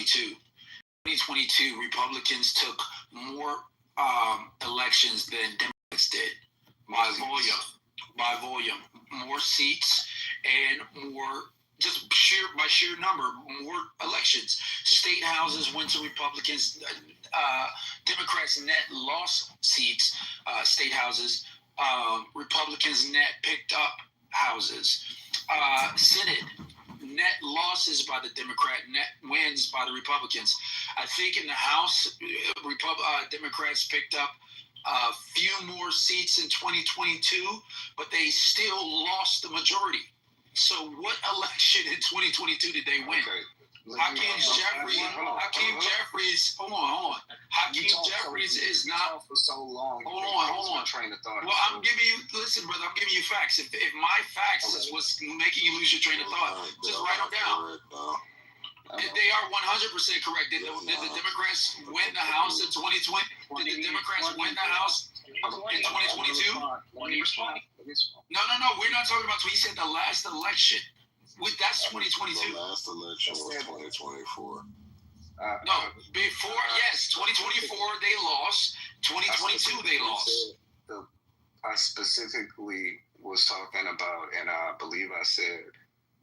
2022. 2022, Republicans took more elections than Democrats did by volume, more seats and more just sheer number, more elections. State houses went to Republicans. Democrats net lost seats, state houses. Republicans net picked up houses. Senate net losses by the Democrat, net wins by the Republicans. I think in the House, Democrats picked up a few more seats in 2022, but they still lost the majority. So what election in 2022 did they win? Okay. Hakeem Jeffries, hold on. Hakeem Jeffries is not for so long. Hold on. Train of thought. Well, I'm giving you, listen, brother, I'm giving you facts. If my facts is what's making you lose your train of thought, just write them down. They are 100% correct. Did the Democrats win the House in 2020? Did the Democrats win the House in 2022? No. We're not talking about. He said the last election. That's 2022. The last election was 2024. No, before, yes, 2024 they lost. 2022 they lost. I specifically was talking about, and I believe I said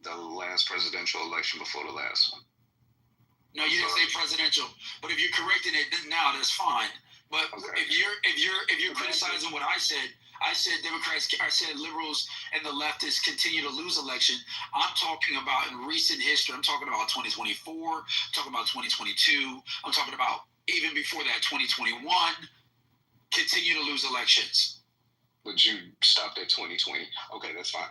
the last presidential election before the last one. No, you didn't say presidential. But if you're correcting it now, that's fine. But okay. if you're criticizing what I said Democrats, I said liberals and the leftists continue to lose election. I'm talking about in recent history. I'm talking about 2024. I'm talking about 2022. I'm talking about even before that, 2021. Continue to lose elections. But you stopped at 2020. Okay, that's fine.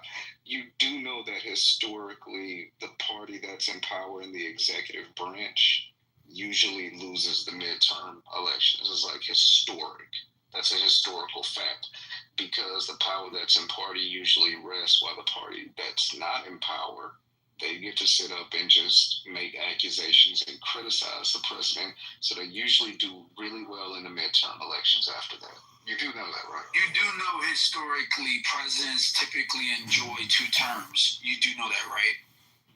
You do know that historically, the party that's in power in the executive branch usually loses the midterm elections. It's like historic. That's a historical fact, because the power that's in party usually rests, while the party that's not in power, they get to sit up and just make accusations and criticize the president. So they usually do really well in the midterm elections after that. You do know that, right? You do know historically presidents typically enjoy 2 terms. You do know that, right?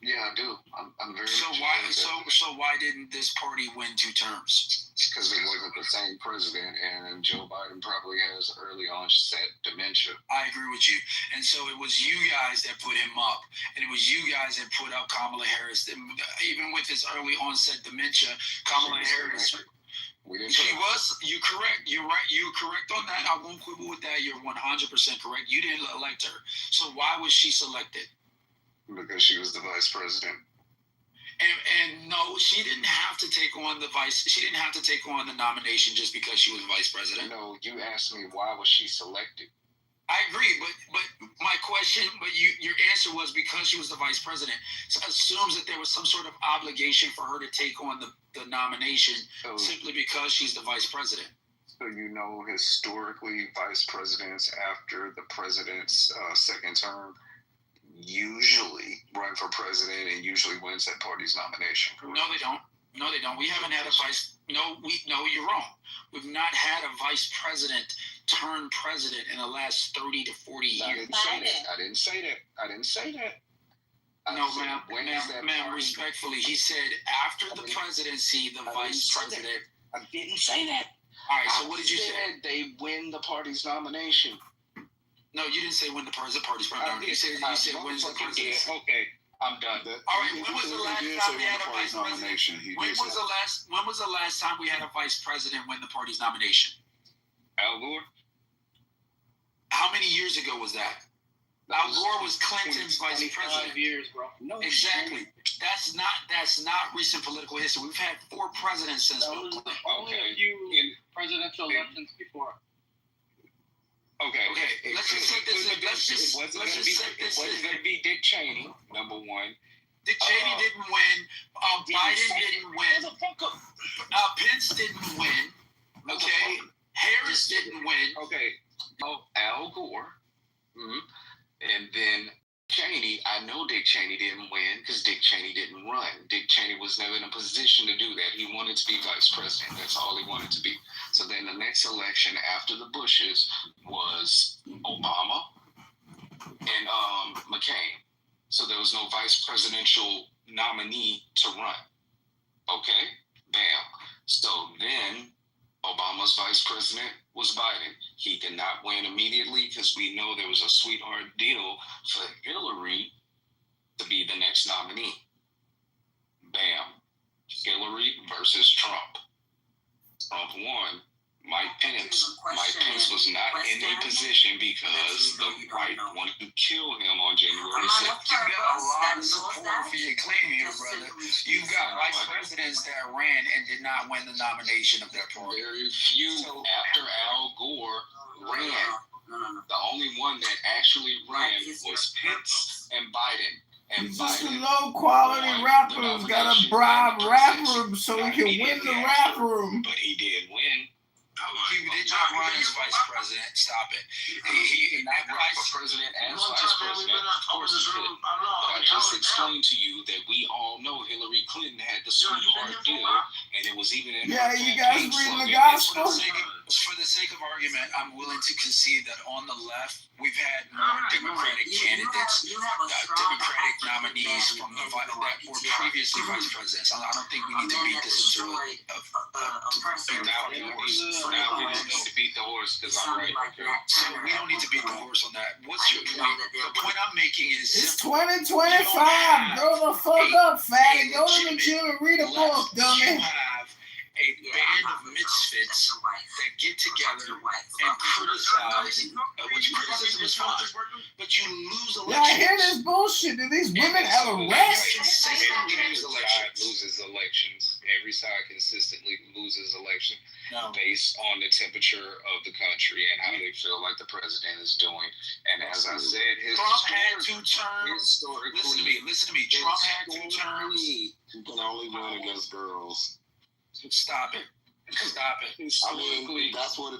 Yeah, I do. I'm very. So why didn't this party win 2 terms? Because it wasn't the same president, and Joe Biden probably has early onset dementia. I agree with you. And so it was you guys that put him up, and it was you guys that put up Kamala Harris. Even with his early onset dementia, Kamala Harris. She was. You're correct. You're right. You're correct on that. I won't quibble with that. You're 100% correct. You didn't elect her. So why was she selected? Because she was the vice president. And no, she didn't have to take on she didn't have to take on the nomination just because she was vice president. No, you asked me why was she selected. I agree, but my question, your answer was because she was the vice president. So assumes that there was some sort of obligation for her to take on the nomination simply because she's the vice president. So you know, historically, vice presidents after the president's second term usually run for president and usually wins that party's nomination. Correct? No, they don't. We haven't had a vice. No, you're wrong. We've not had a vice president turn president in the last 30 to 40 years. I didn't say that. No, ma'am, respectfully, he said after the presidency, the vice president. I didn't say that. All right, so what did you say? They win the party's nomination. No, you didn't say win the party's nomination. You said wins the presidency. Okay, I'm done. All right, when was the last time we had a vice president? When was the last time we had a vice president win the party's nomination? Al Gore. How many years ago was that? Al Gore was Clinton's vice president. 5 years, bro. No, exactly. That's not recent political history. We've had 4 presidents since Bill Clinton. Only a few presidential elections before. Okay. Let's just set this in. It wasn't going to be Dick Cheney, number one. Dick Cheney didn't win. Biden didn't win. Pence didn't win. Okay. Harris didn't win. Okay. Al Gore. Mm-hmm. And then Cheney. I know Dick Cheney didn't win because Dick Cheney didn't run. Dick Cheney was never in a position to do that. He wanted to be vice president. That's all he wanted to be. So then the next election after the Bushes was Obama and McCain. So there was no vice presidential nominee to run. Okay? Obama's vice president was Biden. He did not win immediately because we know there was a sweetheart deal for Hillary to be the next nominee. Bam. Hillary versus Trump. Trump won. Mike Pence was not in a position because the right wanted to kill him on January 6th. You got a lot of support for your claim here, brother. You've got vice presidents that ran and did not win the nomination of their party. Very few after Al Gore ran. The only one that actually ran was Pence and Biden. And He's just a Biden low quality rapper who's got a bribe rap room so he can win the rap room. But he did win. He did not run as vice president. Stop it. He did not run for president as vice president. Of course he did. But I just explained to you that we all know Hillary Clinton had the sweetheart deal, and it was even in Yeah, her you guys campaign reading the slogan. gospel? For the sake of argument, I'm willing to concede that on the left, we've had more Democratic candidates, Democratic nominees from the that were previously vice presidents. I don't think we need to beat this into Now we don't need to beat the horse because I'm right. Okay. So we don't need to beat the horse on that. What's your point? The point I'm making is It's simple. 2025. Grow the fuck up, fatty. Go to the gym and read a book, You dummy. have a band of misfits that get together and criticize, which criticism is fine, but you lose Y'all hear elections. this bullshit? Do these women have a rest? Loses elections. Every side consistently loses elections No. based on the temperature of the country and how they feel like the president is doing. And as I said, Trump had 2 terms. Listen to me. Trump had 2 terms. You can only win against girls. Stop it. I mean, that's what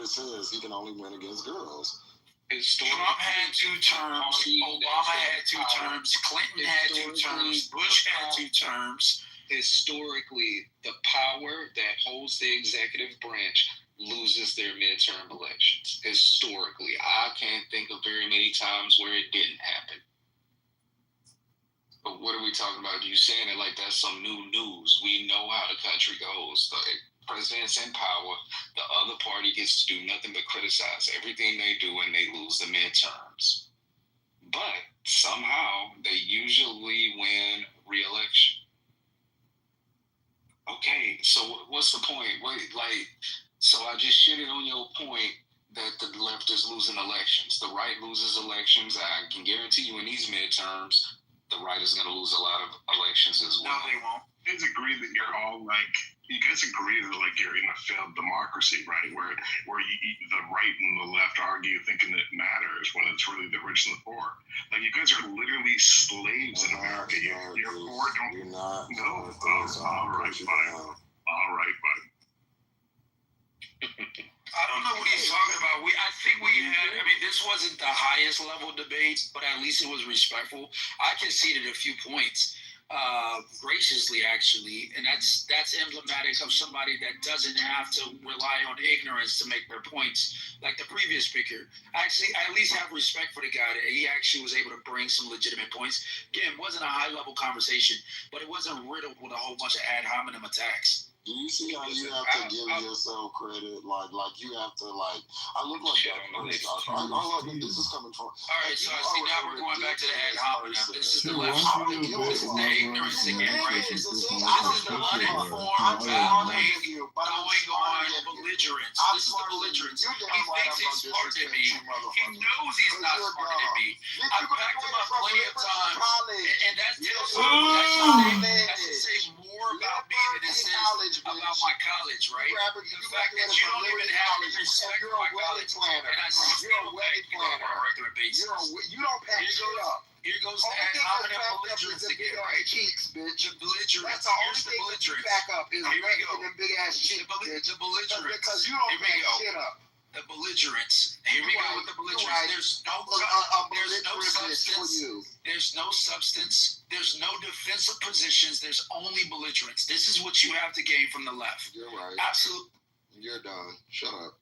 it says. He can only win against girls. Trump had 2 terms. Obama had 2 terms. Clinton had 2 terms. Bush had 2 terms. Historically, the power that holds the executive branch loses their midterm elections. Historically, I can't think of very many times where it didn't happen. But what are we talking about? You saying it like that's some new news. We know how the country goes. The president's in power. The other party gets to do nothing but criticize everything they do, and they lose the midterms. But somehow they usually win re-election. Okay, so what's the point? So I just shitted on your point that the left is losing elections. The right loses elections. I can guarantee you in these midterms, the right is going to lose a lot of elections as No, well. they won't. You guys agree that you're all you guys agree that you're in a failed democracy, right? Where the right and the left argue thinking that it matters when it's really the rich and the poor. Like you guys are literally slaves in America. You're poor, You're not. No. All right, fine. I don't know what he's talking about. I think we had. I mean, this wasn't the highest level debate, but at least it was respectful. I conceded a few points, graciously actually, and that's emblematic of somebody that doesn't have to rely on ignorance to make their points, like the previous speaker. Actually, I at least have respect for the guy that he actually was able to bring some legitimate points. Again, it wasn't a high level conversation, but it wasn't riddled with a whole bunch of ad hominem attacks. Do you see how you have to give yourself credit? Like you have to I look like that first. This is coming from. All right, so I see now we're going back to the ad hominem. This is the left. This is the ignorance again, right? This is the uninformed, going on belligerence. This is the belligerence. He thinks he's smarter than me. He knows he's not smarter than me. I've backed him up plenty of times, and that's to say more about me than it says about my college, right? The fact that you don't even have any respect for my college, and I still back you up on a regular basis. You don't pack shit up. Here goes the ad hominem belligerence again, right? The belligerence. Here's the belligerence. Here we go. The belligerence. Because you don't pack shit up. The belligerence. Here we go with the belligerence. There's no substance. There's no defensive positions. There's only belligerence. This is what you have to gain from the left. You're right. Absolutely. You're done. Shut up.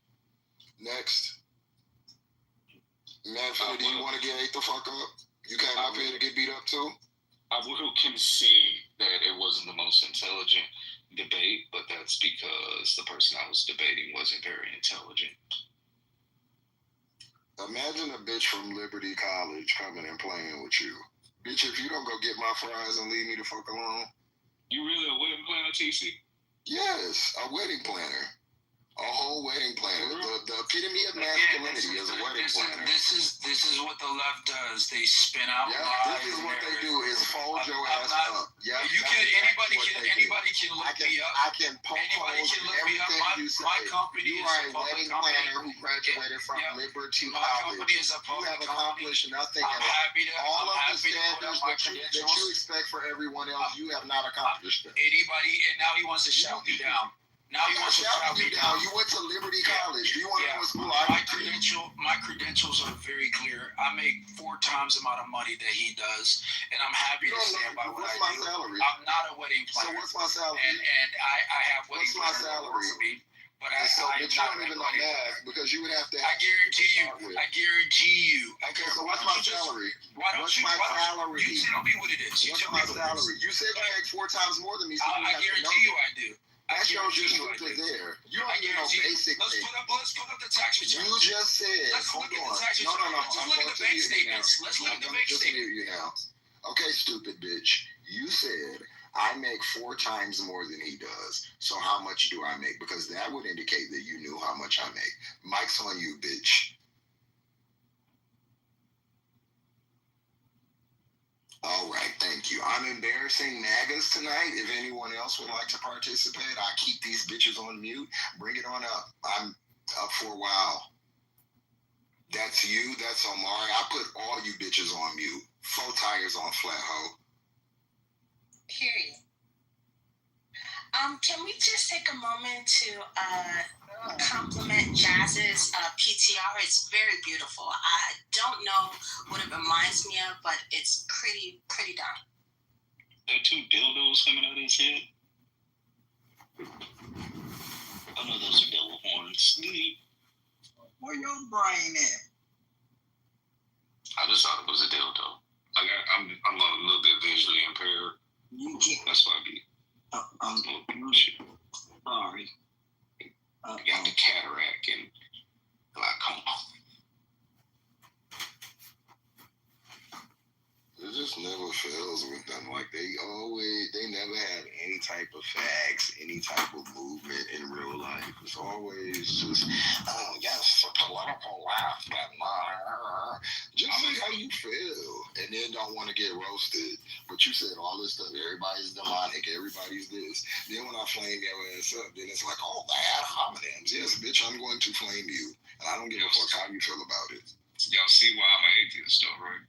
Next. Man, do you want to get ate the fuck up? You came up here to get beat up too? I will concede that it wasn't the most intelligent debate, but that's that's because the person I was debating wasn't very intelligent. Imagine a bitch from Liberty College coming and playing with you. Bitch, if you don't go get my fries and leave me the fuck alone. You really a wedding planner, TC? Yes, a wedding planner. A whole wedding planner. The epitome of masculinity is a wedding planner. This is what the left does. They spin out lies. This is what they do is fold your ass up. Yeah, anybody can look me up. I can poke holes in everything you say. My company You is are a a wedding public planner company. who graduated from Liberty My College. company is a You public have company. accomplished nothing in I'm life. happy to. All of I'm the happy to put standards up my that you credentials. expect for everyone else, you have not accomplished them. Anybody, and now he wants to shout me down. Now he wants to shout me down. You went to Liberty College. Do you want to know what school My credentials are very clear. I make 4 times the amount of money that he does, and I'm happy to stand by what I do. Salary? I'm not a wedding So planner. what's my salary? And I have wedding What's my planners that salary? work for me, but But you I'm not don't a even know wedding math planner. because you would have to. I guarantee you. Okay, so what's my salary? Why don't What's you? my Why don't salary? you tell me what it is? You What's tell my me what it is. salary? You said you make 4 times more than me. So I guarantee you I do. That shows you stupid there. You don't even know basic Let's things. put up the tax returns. You just said, Let's hold look at on. the tax returns. No. Let's I'm look going at to the bank mute you statements. now. Let's look at the I'm bank just statements. mute you now. Okay, stupid bitch. You said I make 4 times more than he does. So how much do I make? Because that would indicate that you knew how much I make. Mike's on you, bitch. All right, thank you. I'm embarrassing NAGAs tonight. If anyone else would like to participate, I keep these bitches on mute. Bring it on up. I'm up for a while. That's you. That's Omari. I put all you bitches on mute. 4 tires on flat hoe. Period. Can we just take a moment to compliment Jazz's PTR? It's very beautiful. I don't know what it reminds me of, but it's pretty darn. There are 2 dildos coming out of his head. I know those are devil horns. Where your brain at? I just thought it was a dildo. I'm a little bit visually impaired. You can't. That's why I be. I'm sorry. I got the cataract and glaucoma. It just never fails with them. Like they never have any type of facts, any type of movement in real life. It's always just, oh yes, for political laugh, just say how you feel, and then don't want to get roasted. But you said all this stuff. Everybody's demonic. Everybody's this. Then when I flame your ass up, then it's like, oh, the ad hominems. Yes, bitch, I'm going to flame you, and I don't give a fuck how you feel about it. Y'all see why I'm an atheist, though, right?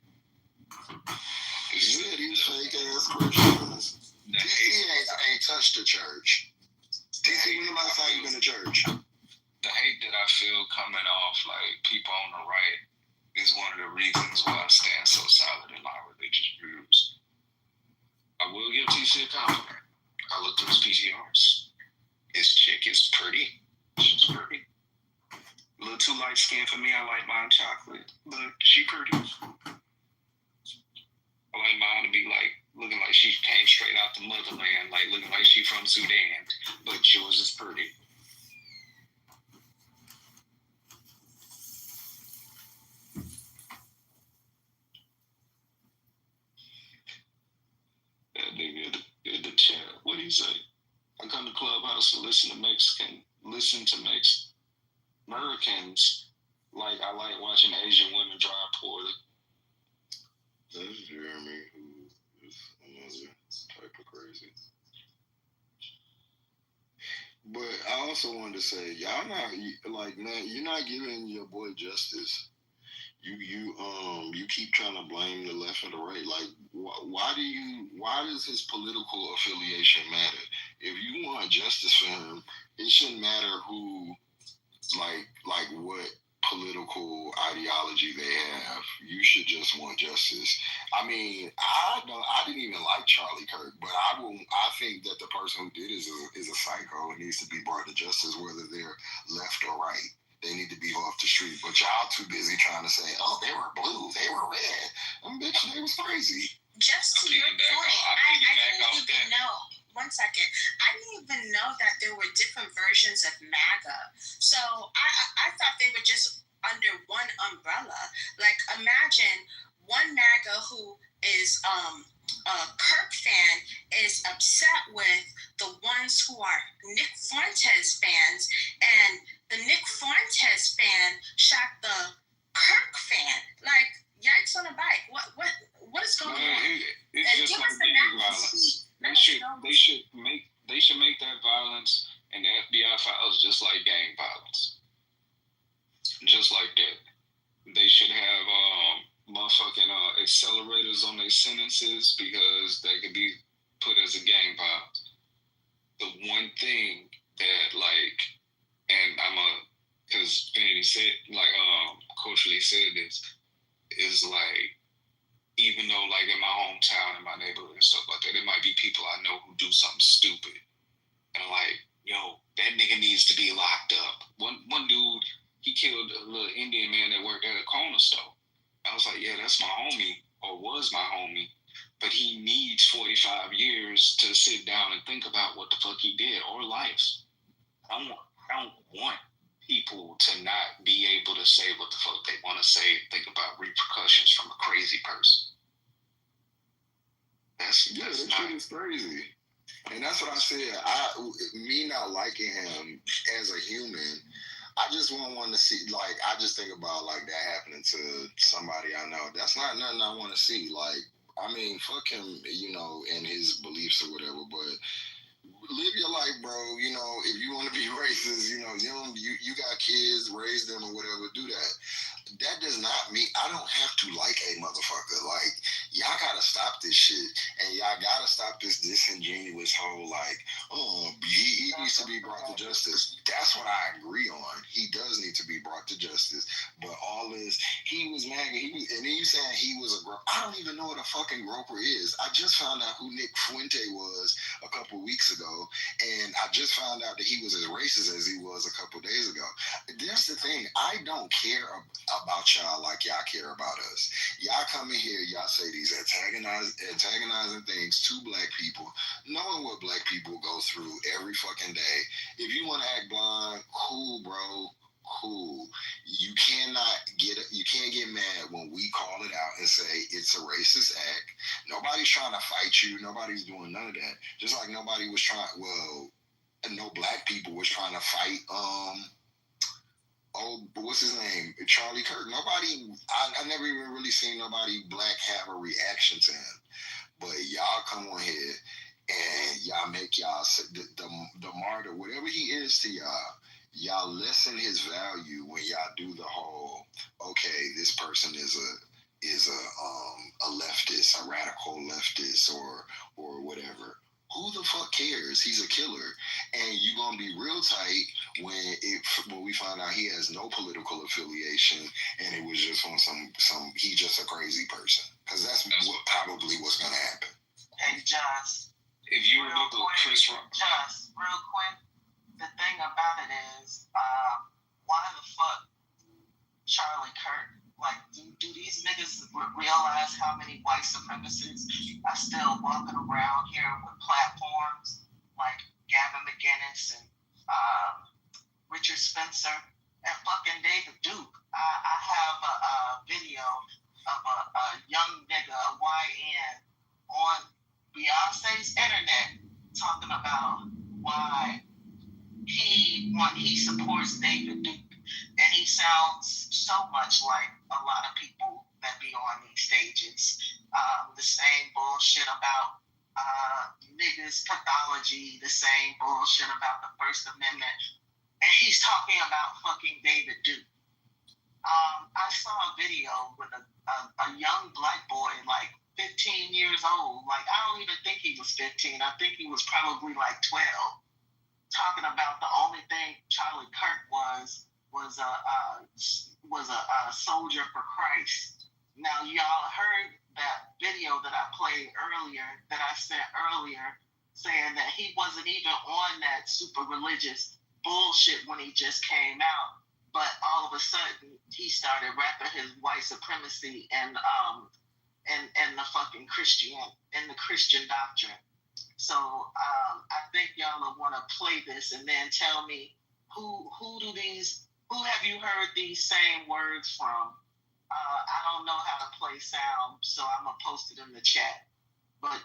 Yeah, these fake ass Christians. TC ain't touched the church. TC, when the last time you been to church? The hate that I feel coming off like people on the right is one of the reasons why I stand so solid in my religious views. I will give TC a compliment. I looked at his PTRs. His chick is pretty. She's pretty. A little too light skinned for me. I like mine chocolate, but she pretty. I like mine to be like looking like she came straight out the motherland, like looking like she from Sudan, but yours is pretty. That nigga in the chat, what do you say? I come to Clubhouse to listen to Americans like I like watching Asian women drive poorly. That's Jeremy, who is another type of crazy. But I also wanted to say, y'all not like, man, you're not giving your boy justice. You keep trying to blame the left and the right. Like, why does his political affiliation matter? If you want justice for him, it shouldn't matter who, like what political ideology they have. You should just want justice. I mean, I didn't even like Charlie Kirk, but I think that the person who did is a psycho and needs to be brought to justice, whether they're left or right. They need to be off the street. But y'all too busy trying to say, oh, they were blue, they were red. Bitch, they was crazy. Just to your point, I didn't even know 1 second. I didn't even know that there were different versions of MAGA. So I thought they were just under one umbrella. Like, imagine one MAGA who is a Kirk fan is upset with the ones who are Nick Fuentes fans, and the Nick Fuentes fan shot the Kirk fan. Like, yikes on a bike. What is going on? It's just like gang violence. They should make that violence and the FBI files just like gang violence. Just like that. They should have motherfucking accelerators on their sentences because they could be put as a gang violence. The one thing that, like, and because Vanity said, like, Coach Lee said this, is like, even though, like, in my hometown, in my neighborhood and stuff like that, there might be people I know who do something stupid. And I'm like, yo, that nigga needs to be locked up. One dude, he killed a little Indian man that worked at a corner store. I was like, yeah, that's my homie, or was my homie. But he needs 45 years to sit down and think about what the fuck he did, or life. I don't want people to not be able to say what the fuck they want to say, think about repercussions from a crazy person. That shit is crazy. And that's what I said. Me not liking him as a human, I just want to see, like, I just think about, like, that happening to somebody I know. That's not nothing I want to see. Like, I mean, fuck him, you know, and his beliefs or whatever, but live your life, bro. You know, if you want to be racist, you know, you got kids, raise them or whatever, do that. That does not mean I don't have to like a motherfucker. Like, y'all gotta stop this shit, and y'all gotta stop this disingenuous whole, like, oh, he needs to be brought to justice. That's what I agree on. He does need to be brought to justice. But all this, he was MAGA, and then you saying he was a groper. I don't even know what a fucking groper is. I just found out who Nick Fuente was a couple weeks ago, and I just found out that he was as racist as he was a couple days ago. That's the thing. I don't care about y'all like y'all care about us. Y'all come in here, y'all say these antagonizing things to black people, knowing what black people go through every fucking day. If you want to act blind, cool, bro. Cool. You can't get mad when we call it out and say it's a racist act. Nobody's trying to fight you. Nobody's doing none of that. Just like nobody was trying. Well, no black people was trying to fight. What's his name? Charlie Kirk. Nobody. I never even really seen nobody black have a reaction to him. But y'all come on here and y'all make y'all the martyr, whatever he is to y'all. Y'all lessen his value when y'all do the whole, okay, this person is a leftist, a radical leftist, or whatever. Who the fuck cares? He's a killer, and you're gonna be real tight when we find out he has no political affiliation, and it was just on some he's just a crazy person, because that's what probably what's gonna happen. Hey, Josh. If you remember Chris Rock. Josh, real quick. The thing about it is, why the fuck Charlie Kirk? Like, do these niggas realize how many white supremacists are still walking around here with platforms like Gavin McInnes and Richard Spencer and fucking David Duke? I have a video of a young nigga, a YN, on Beyonce's internet talking about why he supports David Duke, and he sounds so much like a lot of people that be on these stages. The same bullshit about niggas pathology, the same bullshit about the First Amendment, and he's talking about fucking David Duke. I saw a video with a young black boy, like 15 years old. Like, I don't even think he was 15. I think he was probably like 12. Talking about the only thing Charlie Kirk was a soldier for Christ. Now, y'all heard that video that I played earlier, that I sent earlier, saying that he wasn't even on that super religious bullshit when he just came out, but all of a sudden he started rapping his white supremacy and the fucking Christian and the Christian doctrine. So I think y'all will want to play this and then tell me who have you heard these same words from? I don't know how to play sound, so I'm gonna post it in the chat. But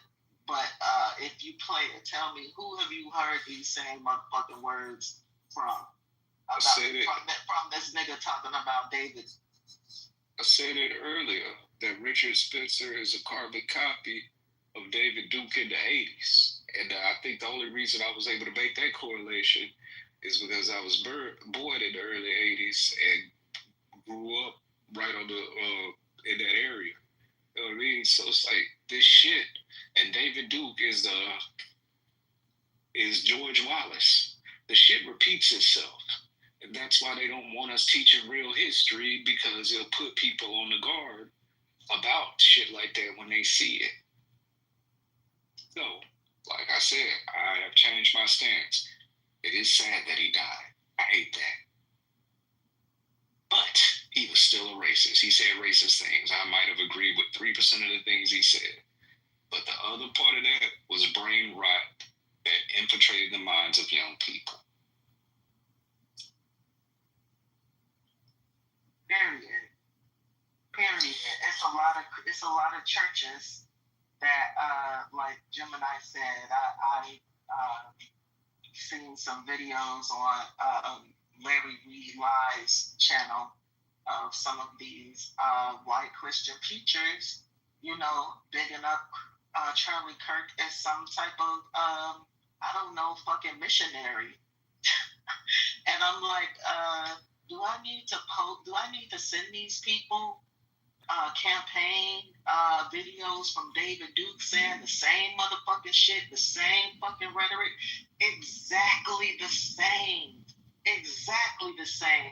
if you play it, tell me who have you heard these same motherfucking words from? From this nigga talking about David. I said it earlier that Richard Spencer is a carbon copy of David Duke in the 80s. And I think the only reason I was able to make that correlation is because I was born in the early 80s and grew up right on the in that area. You know what I mean? So it's like this shit. And David Duke is George Wallace. The shit repeats itself. And that's why they don't want us teaching real history, because it'll put people on the guard about shit like that when they see it. So, like I said, I have changed my stance. It is sad that he died. I hate that. But he was still a racist. He said racist things. I might have agreed with 3% of the things he said. But the other part of that was brain rot that infiltrated the minds of young people. Period. It's a lot of churches that, like Gemini said, I seen some videos on Larry Reed Live's channel of some of these white Christian preachers, bigging up Charlie Kirk as some type of I don't know, fucking missionary. And I'm like, do I need to send these people campaign videos from David Duke saying the same motherfucking shit, the same fucking rhetoric? Exactly the same.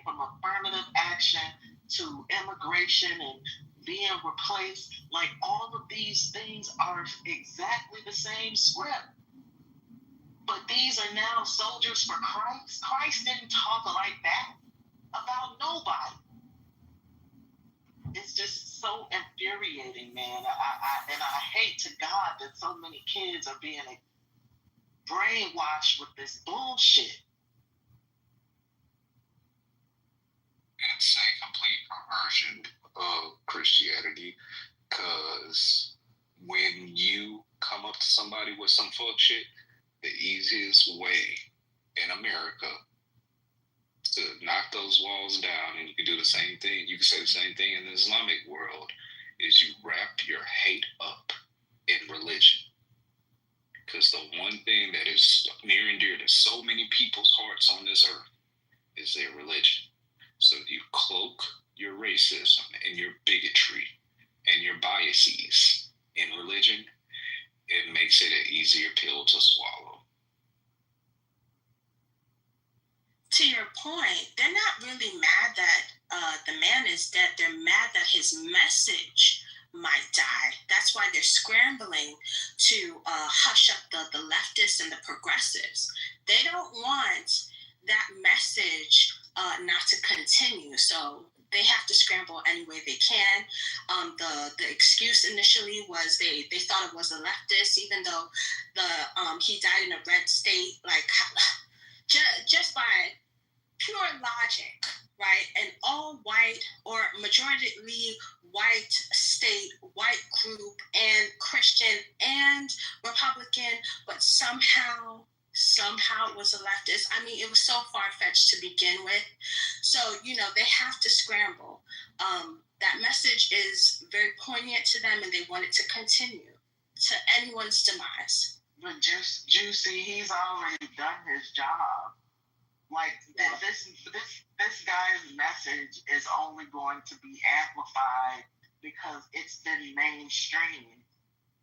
From affirmative action to immigration and being replaced. Like, all of these things are exactly the same script. But these are now soldiers for Christ. Christ didn't talk like that about nobody. It's just so infuriating, man. I hate to God that so many kids are being brainwashed with this bullshit. It's a complete perversion of Christianity, because when you come up to somebody with some fuck shit, the easiest way in America to knock those walls down, and you can do the same thing, you can say the same thing in the Islamic world, is you wrap your hate up in religion. Because the one thing that is near and dear to so many people's hearts on this earth is their religion. So you cloak your racism and your bigotry and your biases in religion, it makes it an easier pill to swallow. To your point, they're not really mad that the man is dead. They're mad that his message might die. That's why they're scrambling to hush up the leftists and the progressives. They don't want that message not to continue. So they have to scramble any way they can. The excuse initially was they thought it was a leftist, even though he died in a red state. Like, just by pure logic, right? An all white or majority white state, white group, and Christian and Republican, but somehow it was a leftist. I mean, it was so far-fetched to begin with. So, they have to scramble. That message is very poignant to them, and they want it to continue to anyone's demise. But Juicy, he's already done his job. Like, this guy's message is only going to be amplified because it's been mainstream.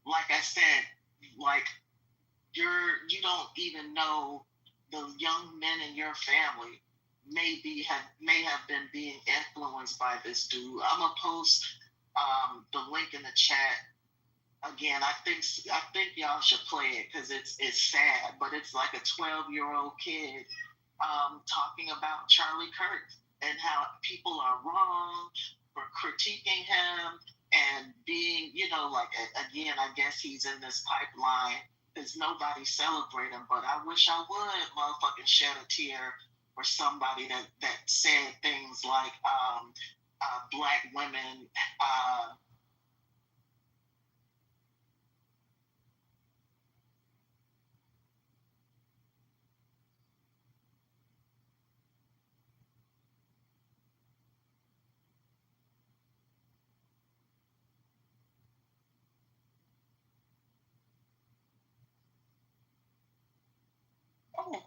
Like I said, like, you don't even know the young men in your family may have been being influenced by this dude. I'm gonna post the link in the chat again. I think y'all should play it because it's sad, but it's like a 12-year-old kid talking about Charlie Kirk and how people are wrong for critiquing him and being, like, again, I guess he's in this pipeline there's nobody celebrating, but I wish I would motherfucking shed a tear for somebody that said things like black women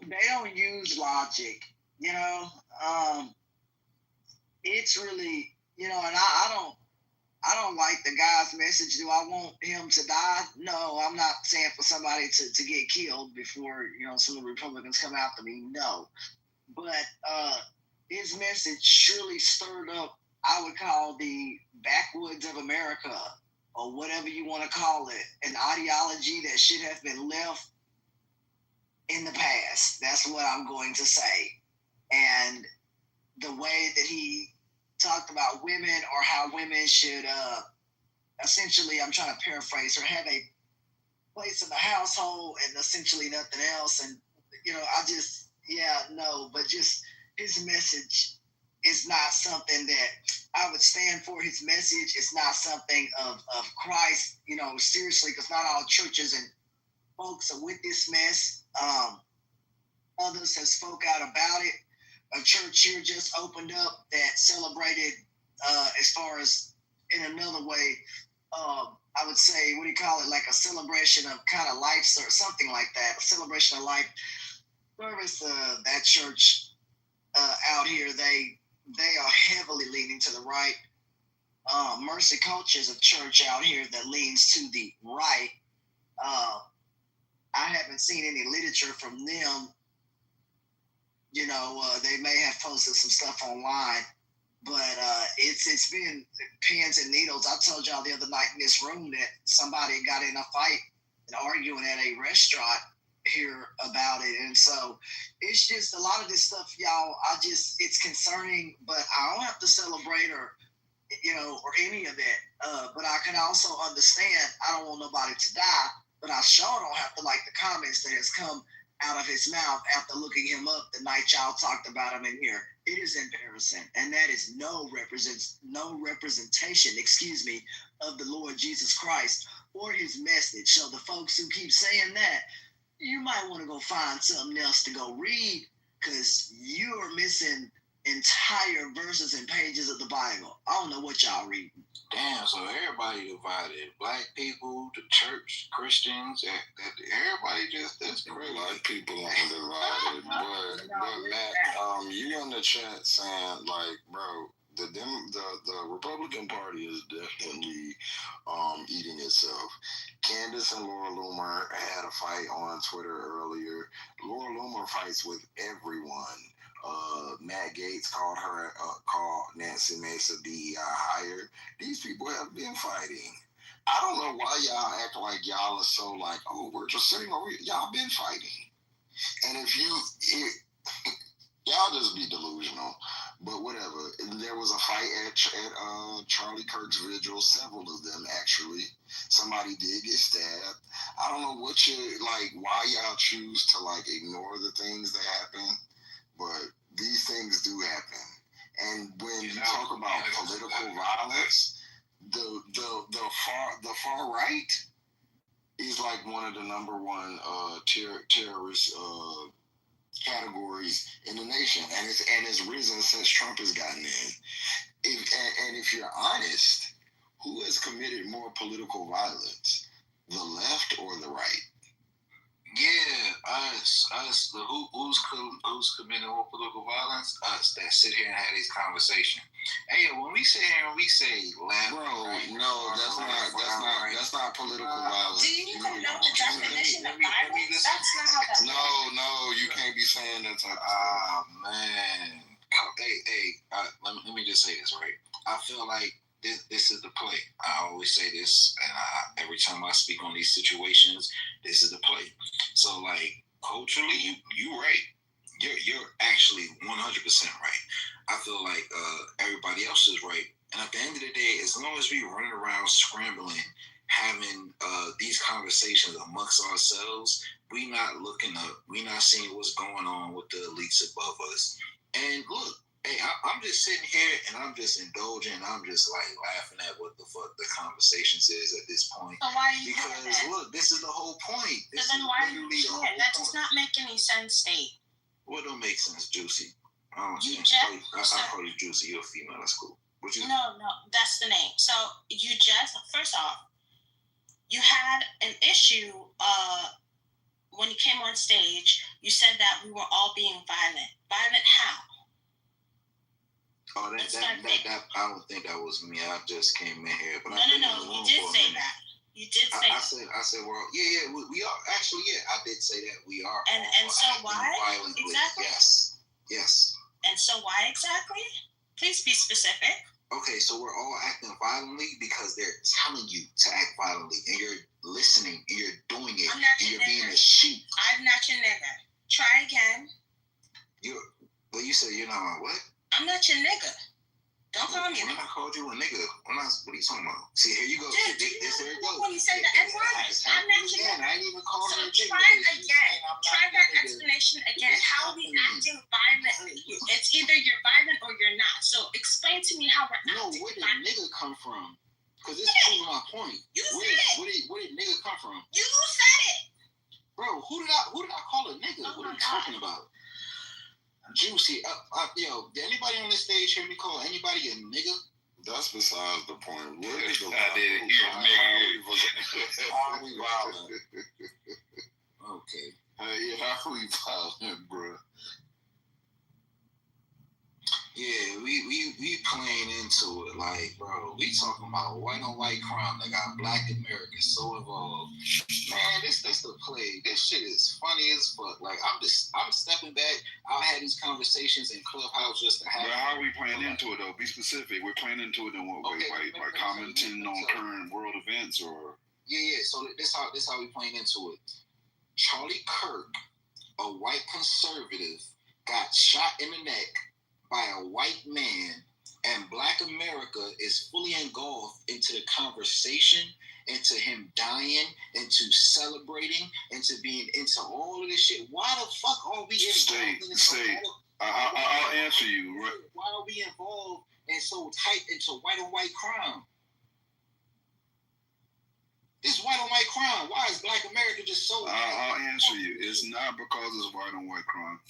they don't use logic, you know. It's really, you know, and I don't like the guy's message. Do I want him to die? No, I'm not saying for somebody to get killed before, you know, some of the Republicans come after me. No, but his message surely stirred up, I would call the backwoods of America, or whatever you want to call it, an ideology that should have been left in the past. That's what I'm going to say. And the way that he talked about women, or how women should essentially, I'm trying to paraphrase, or have a place in the household and essentially nothing else. And, you know, I just, yeah, no, but just his message is not something that I would stand for. His message is not something of Christ, you know, seriously, because not all churches and folks are with this mess. Others have spoke out about it. A church here just opened up that celebrated, as far as in another way, I would say, what do you call it? Like a celebration of kind of life, or something like that. A celebration of life service. That church out here, they are heavily leaning to the right. Mercy Culture is a church out here that leans to the right. I haven't seen any literature from them. You know, they may have posted some stuff online, but it's been pins and needles. I told y'all the other night in this room that somebody got in a fight and arguing at a restaurant here about it, and so it's just a lot of this stuff, y'all. It's concerning, but I don't have to celebrate or, you know, or any of that. But I can also understand. I don't want nobody to die, but I sure don't have to like the comments that has come out of his mouth after looking him up the night y'all talked about him in here. It is embarrassing, and that is no representation, excuse me, of the Lord Jesus Christ or his message. So the folks who keep saying that, you might want to go find something else to go read, because you are missing entire verses and pages of the Bible. I don't know what y'all read. Damn, so everybody divided. Black people, the church, Christians, everybody just, that's crazy. Black people are divided. But Matt, you in the chat saying, like, bro, the Republican Party is definitely eating itself. Candace and Laura Loomer had a fight on Twitter earlier. Laura Loomer fights with everyone. Matt Gaetz called Nancy Mesa DEI hire. These people have been fighting. I don't know why y'all act like y'all are so like, oh, we're just sitting over here. Y'all been fighting. And y'all just be delusional. But whatever. There was a fight at Charlie Kirk's vigil. Several of them, actually. Somebody did get stabbed. I don't know why y'all choose to like ignore the things that happen. But these things do happen. And when you talk about political violence, the far right is like one of the number one terrorist categories in the nation, and it's risen since Trump has gotten in. If you're honest, who has committed more political violence, the left or the right? Yeah, us. Who's committing more political violence? Us that sit here and have this conversation. Hey, when we sit here and we say left, bro, right, no, that's not political violence. Do you even know the definition of violence? That's not how that works. No, you can't be saying that type of stuff. Ah, man. Let me just say this, right? I feel like this is the play. I always say this, and every time I speak on these situations, this is the play. So, like, culturally, you right. You're actually 100% right. I feel like everybody else is right. And at the end of the day, as long as we running around scrambling having these conversations amongst ourselves, we not seeing what's going on with the elites above us. And look, hey, I'm just sitting here and I'm just indulging. I'm just like laughing at what the fuck the conversations is at this point. So why are you Because doing that? look, this is the whole point. So then why are you doing it? That does not make any sense, Nate. What don't make sense, Juicy? I call you Juicy. You're a female. That's cool. No, that's the name. So you just, first off, you had an issue when you came on stage. You said that we were all being violent. Violent how? Oh, that I don't think that was me. I just came in here. But No, you did say that. You did say that. I said, well, yeah, we are actually, I did say that we are. And so why? Violently. Exactly. Yes. And so why exactly? Please be specific. Okay, so we're all acting violently because they're telling you to act violently, and you're listening, and you're doing it, and you're being a sheep. I'm not your nigga. Try again. Well, you said you're not my what? I'm not your nigga. Don't call me. When I called you a nigga, what are you talking about? See, here you go. Dude, Here you go. When you say the N-word, I'm not your nigga. I ain't even calling so you a nigga. Try again. Try that explanation again. How are we acting violently? It's either you're violent or you're not. So explain to me how we're acting violently. Where did nigga come from? Because this proves my point. You said it. Where did nigga come from? You said it. Bro, who did I call a nigga? What are you talking about? Juicy, did anybody on this stage hear me call anybody a nigga? That's besides the point. Where is the I did hear nigga. How are we violent? Okay. Hey, how are we violent, bro? Yeah, we playing into it like, bro, we talking about white on white crime that got Black Americans so involved. Man, this the play. This shit is funny as fuck. Like I'm stepping back. I've had these conversations in Clubhouse just to have. But how are we playing into it though? Be specific. We're playing into it in what way? By commenting on current world events or? Yeah. So this how we playing into it. Charlie Kirk, a white conservative, got shot in the neck by a white man, and Black America is fully engulfed into the conversation, into him dying, into celebrating, into being into all of this shit. Why the fuck are we involved in this? I'll answer you. Right? Why are we involved and so tight into white on white crime? This white on white crime. Why is Black America just so? I'll answer you. It's not because it's white on white crime.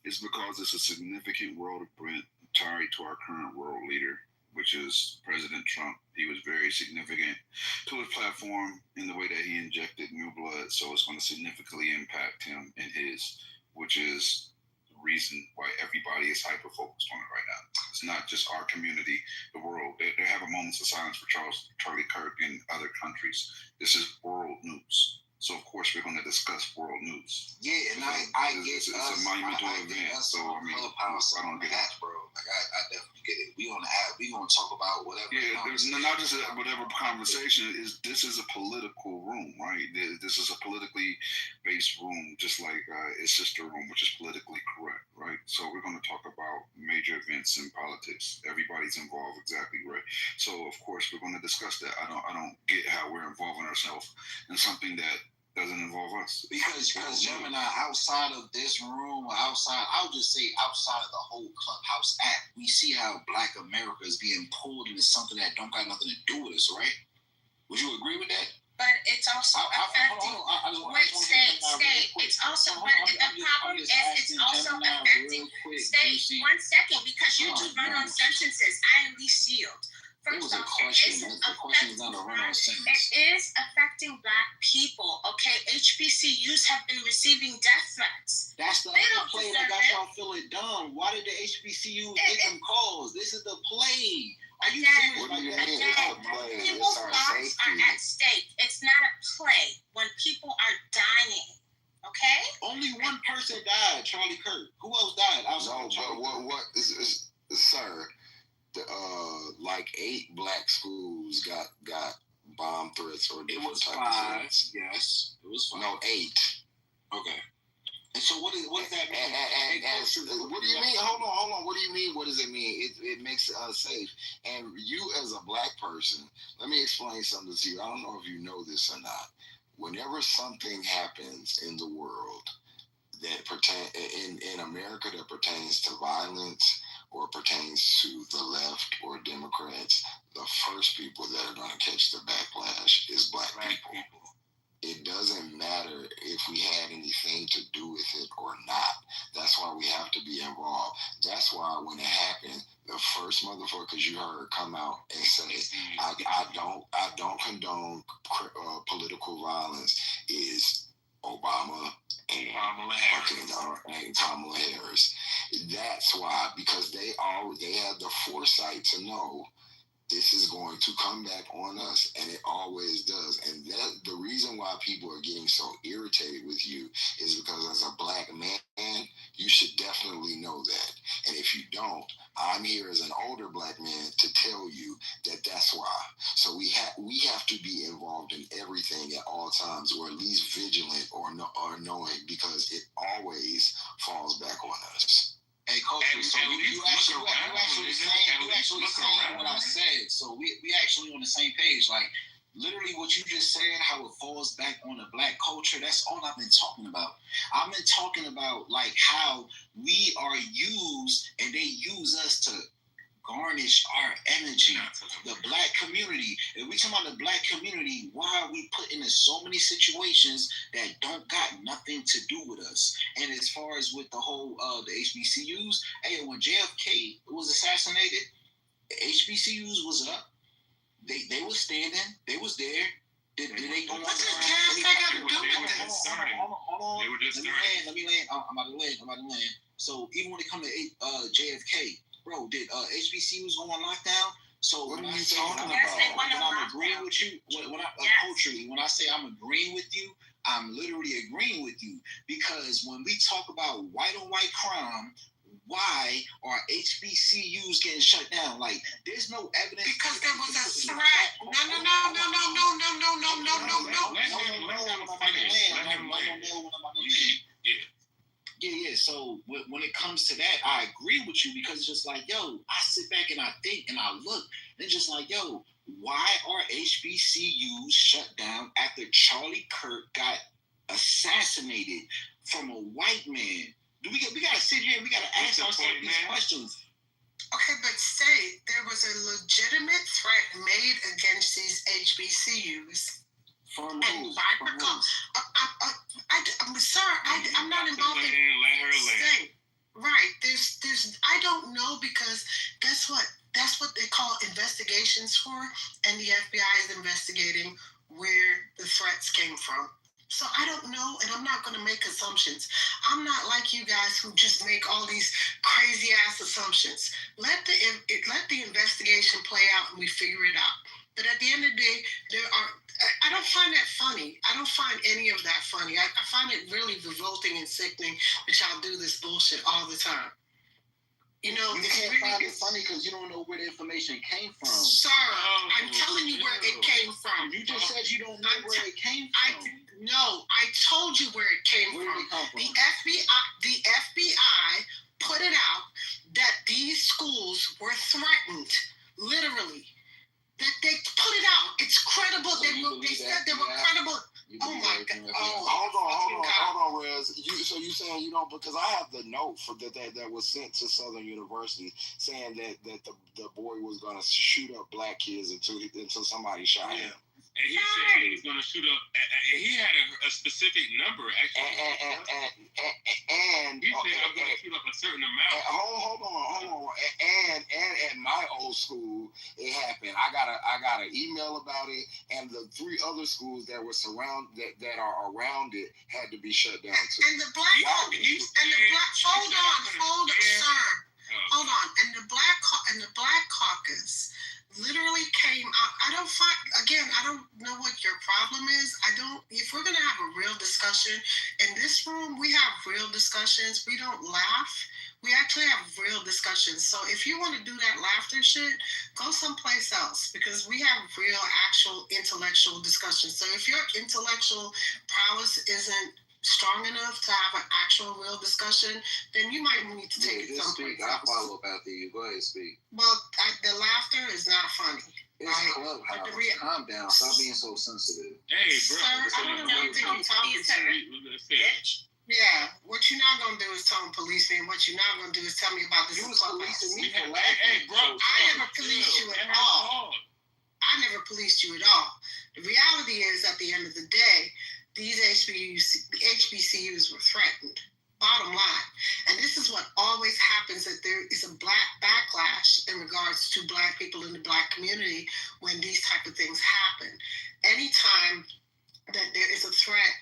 It's because it's a significant world event tied to our current world leader, which is President Trump. He was very significant to his platform in the way that he injected new blood, so it's going to significantly impact him and his, which is the reason why everybody is hyper-focused on it right now. It's not just our community, the world. They have a moment of silence for Charlie Kirk in other countries. This is world news. So of course we're going to discuss world news. Yeah, and I get it's a monumental event. So I mean, Clubhouse, I don't get it, bro. Like I definitely get it. We on the app. We gonna talk about whatever. Yeah, there's not just whatever conversation is. This is a political room, right? This is a politically based room, just like its sister room, which is politically correct, right? So we're going to talk about major events in politics. Everybody's involved, exactly right. So of course we're going to discuss that. I don't get how we're involving ourselves in something that doesn't involve us. Because Gemini, outside of this room, I'll just say outside of the whole Clubhouse app, we see how Black America is being pulled into something that don't got nothing to do with us, right? Would you agree with that? But it's also affecting. It's also. But the problem is, it's also affecting. Stay 1 second, because you do run on sentences. I at least yield. First off, it is affecting Black people. Okay, HBCUs have been receiving death threats. That's the other play that got y'all feeling dumb. Why did the HBCUs get them calls? This is the play. Are you serious? People's lives are at stake. It's not a play when people are dying. Okay? Only one person died, Charlie Kirk. Who else died? What is sir? Like 8 Black schools got bomb threats or different types of threats. Yes, it was 5. No, 8. Okay. And so what does that mean? And makes it. What do you mean? Hold on. What do you mean? What does it mean? It makes it unsafe. And you, as a black person, let me explain something to you. I don't know if you know this or not. Whenever something happens in the world that pertain in America that pertains to violence or pertains to the left or Democrats, the first people that are going to catch the backlash is black people. It doesn't matter if we had anything to do with it or not. That's why we have to be involved. That's why when it happened, the first motherfuckers you heard come out and say, I don't condone political violence is Obama and Kamala Harris. That's why, because they had the foresight to know this is going to come back on us, and it always does. And that the reason why people are getting so irritated with you is because as a black man, you should definitely know that. And if you don't, I'm here as an older black man to tell you that that's why. So we have to be involved in everything at all times, or at least vigilant or knowing, because it always falls back on us. Hey, Coach, so you actually saying what I said. So we actually on the same page. Like, literally what you just said, how it falls back on the black culture, that's all I've been talking about. I've been talking about, like, how we are used and they use us to garnish our energy. The black community. If we talk about the black community, why are we put into so many situations that don't got nothing to do with us? And as far as with the whole the HBCUs, hey, when JFK was assassinated, the HBCUs was up. They was standing. They was there. Did they go on? What does JFK got to do with this? Hold on. Let me land. I'm about to land. So even when it comes to JFK, bro, did HBCUs go on lockdown? So what when are I you say talking when about? I'm agreeing with you, culturally, when I say I'm agreeing with you, I'm literally agreeing with you, because when we talk about white on white crime, why are HBCUs getting shut down? Like, there's no evidence. Because there was a threat. No. Yeah. So when it comes to that, I agree with you, because it's just like, yo, I sit back and I think and I look, and it's just like, yo, why are HBCUs shut down after Charlie Kirk got assassinated from a white man? We got to sit here and we got to ask ourselves these questions. Okay, but say there was a legitimate threat made against these HBCUs. From who? I'm not involved in saying. Right. There's I don't know, because guess what? That's what they call investigations for, and the FBI is investigating where the threats came from. So I don't know, and I'm not going to make assumptions. I'm not like you guys who just make all these crazy ass assumptions. Let the investigation play out and we figure it out. But at the end of the day, I don't find that funny. I don't find any of that funny. I find it really revolting and sickening that y'all do this bullshit all the time. You know, you can't find it funny because you don't know where the information came from. Sir, I'm telling you where it came from. You just said you don't know where it came from. I told you where it came from. Did it come from? The FBI put it out that these schools were threatened, literally. That they put it out. It's credible. So they said they were credible. Oh my God! Hold on, Rez. So you saying you don't? Because I have the note for that was sent to Southern University saying that the boy was going to shoot up black kids until somebody shot him. And he said he was going to shoot up. And he had a specific number, actually. And he said I'm going to shoot up a certain amount. Hold on. And at my old school, it happened. I got an email about it, and the 3 other schools that were that are around it had to be shut down too. And the black hold on. And the black caucus literally came out. I don't know what your problem is. If we're gonna have a real discussion in this room, we have real discussions. We don't laugh. We actually have real discussions. So if you want to do that laughter shit, go someplace else, because we have real, actual intellectual discussions. So if your intellectual prowess isn't strong enough to have an actual real discussion, then you might need to take it someplace else. I'll follow up after you. Go ahead, speak. Well, the laughter is not funny. It's right? Clubhouse. Calm down. Stop being so sensitive. Hey, bro. Sir, I don't know what you're talking to. Yeah, what you're not gonna do is tone police me, and what you're not gonna do is tell me about this. You was policing me for laughing. Hey, bro. I never policed you at all. I never policed you at all. The reality is, at the end of the day, these HBCUs were threatened. Bottom line. And this is what always happens, that there is a black backlash in regards to black people in the black community when these type of things happen. Anytime that there is a threat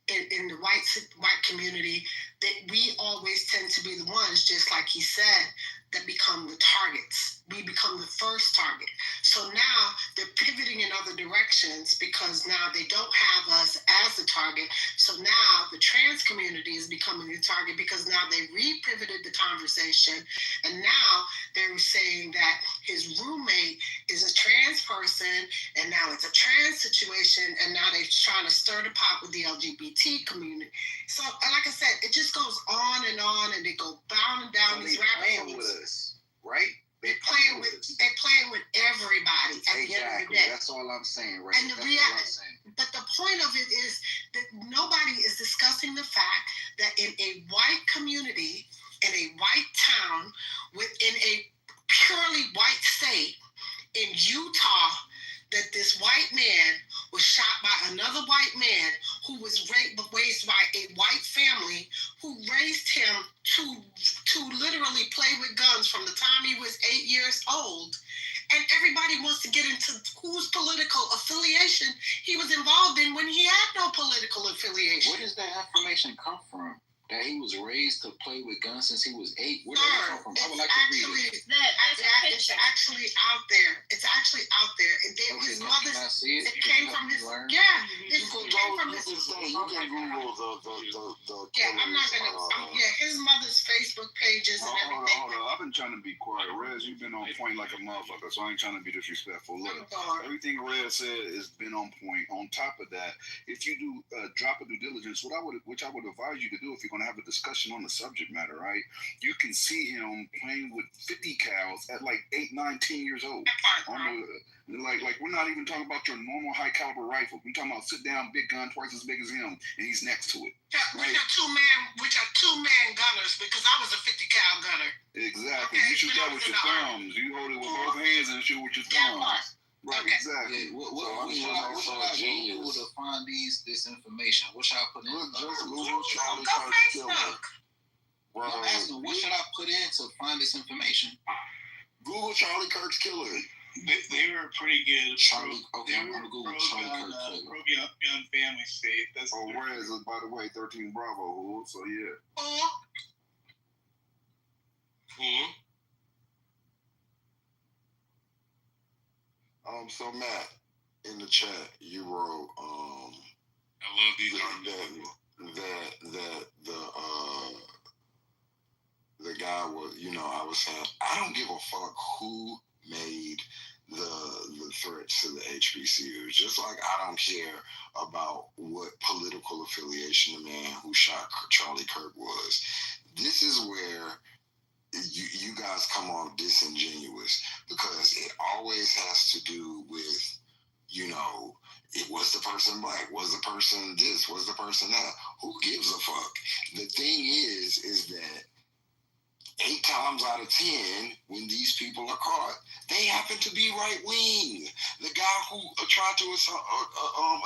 in the white community, that we always tend to be the ones, just like he said, that become the targets. We become the first target. So now they're pivoting in other directions because now they don't have us as the target. So now the trans community is becoming the target because now they re-pivoted the conversation, and now they're saying that his roommate is a trans person, and now it's a trans situation, and now they're trying to stir the pot with the LGBT community. So, like I said, it just goes on, and they go bound and down these rabbit holes. Right? They're playing with everybody at the end of the day. That's all I'm saying, right? And but the point of it is that nobody is discussing the fact that in a white community, in a white town, within a purely white state, in Utah, that this white man was shot by another white man who was raised by a white family who raised him to literally play with guns from the time he was 8 years old. And everybody wants to get into whose political affiliation he was involved in when he had no political affiliation. Where does that information come from? That he was raised to play with guns since he was 8? Where does that come from? I would like to read it. It's actually out there. It's actually out there. His mother. It came from his. Yeah. It came from his. You can Google the. Yeah, I'm not gonna. His mother's Facebook pages and everything. Hold on. I've been trying to be quiet. Rez, you've been on point like a motherfucker, so I ain't trying to be disrespectful. Look, everything Rez said has been on point. On top of that, if you do drop a due diligence, which I would advise you to do if you're going to have a discussion on the subject matter, right? You can see him playing with 50 cals at like 8, 9, 10 years old. Like we're not even talking about your normal high caliber rifle. We're talking about sit down big gun twice as big as him, and he's next to it. Yeah, which are two man gunners, because I was a 50 cal gunner. Exactly. Okay, you shoot that with your thumbs. You hold it with both hands and shoot with your thumbs. Right, okay. Exactly. Yeah, what should I Google to find this information? What should I put in? Just Google Charlie Kirk killer. I'm asking, what should I put in to find this information? Google Charlie Kirk's killer. They were pretty good. Charlie. Okay, I'm gonna Google Charlie Kirk killer. Young family state. That's where is it? By the way, 13 Bravo. So yeah. So Matt, in the chat, you wrote, I love these arguments. The guy was, I was saying, I don't give a fuck who made the threats to the HBCUs. Just like I don't care about what political affiliation the man who shot Charlie Kirk was. This is where you guys come off disingenuous, because it always has to do with, it was the person black, was the person this, was the person that. Who gives a fuck? The thing is that 8 times out of 10, when these people are caught, they happen to be right wing. The guy who tried to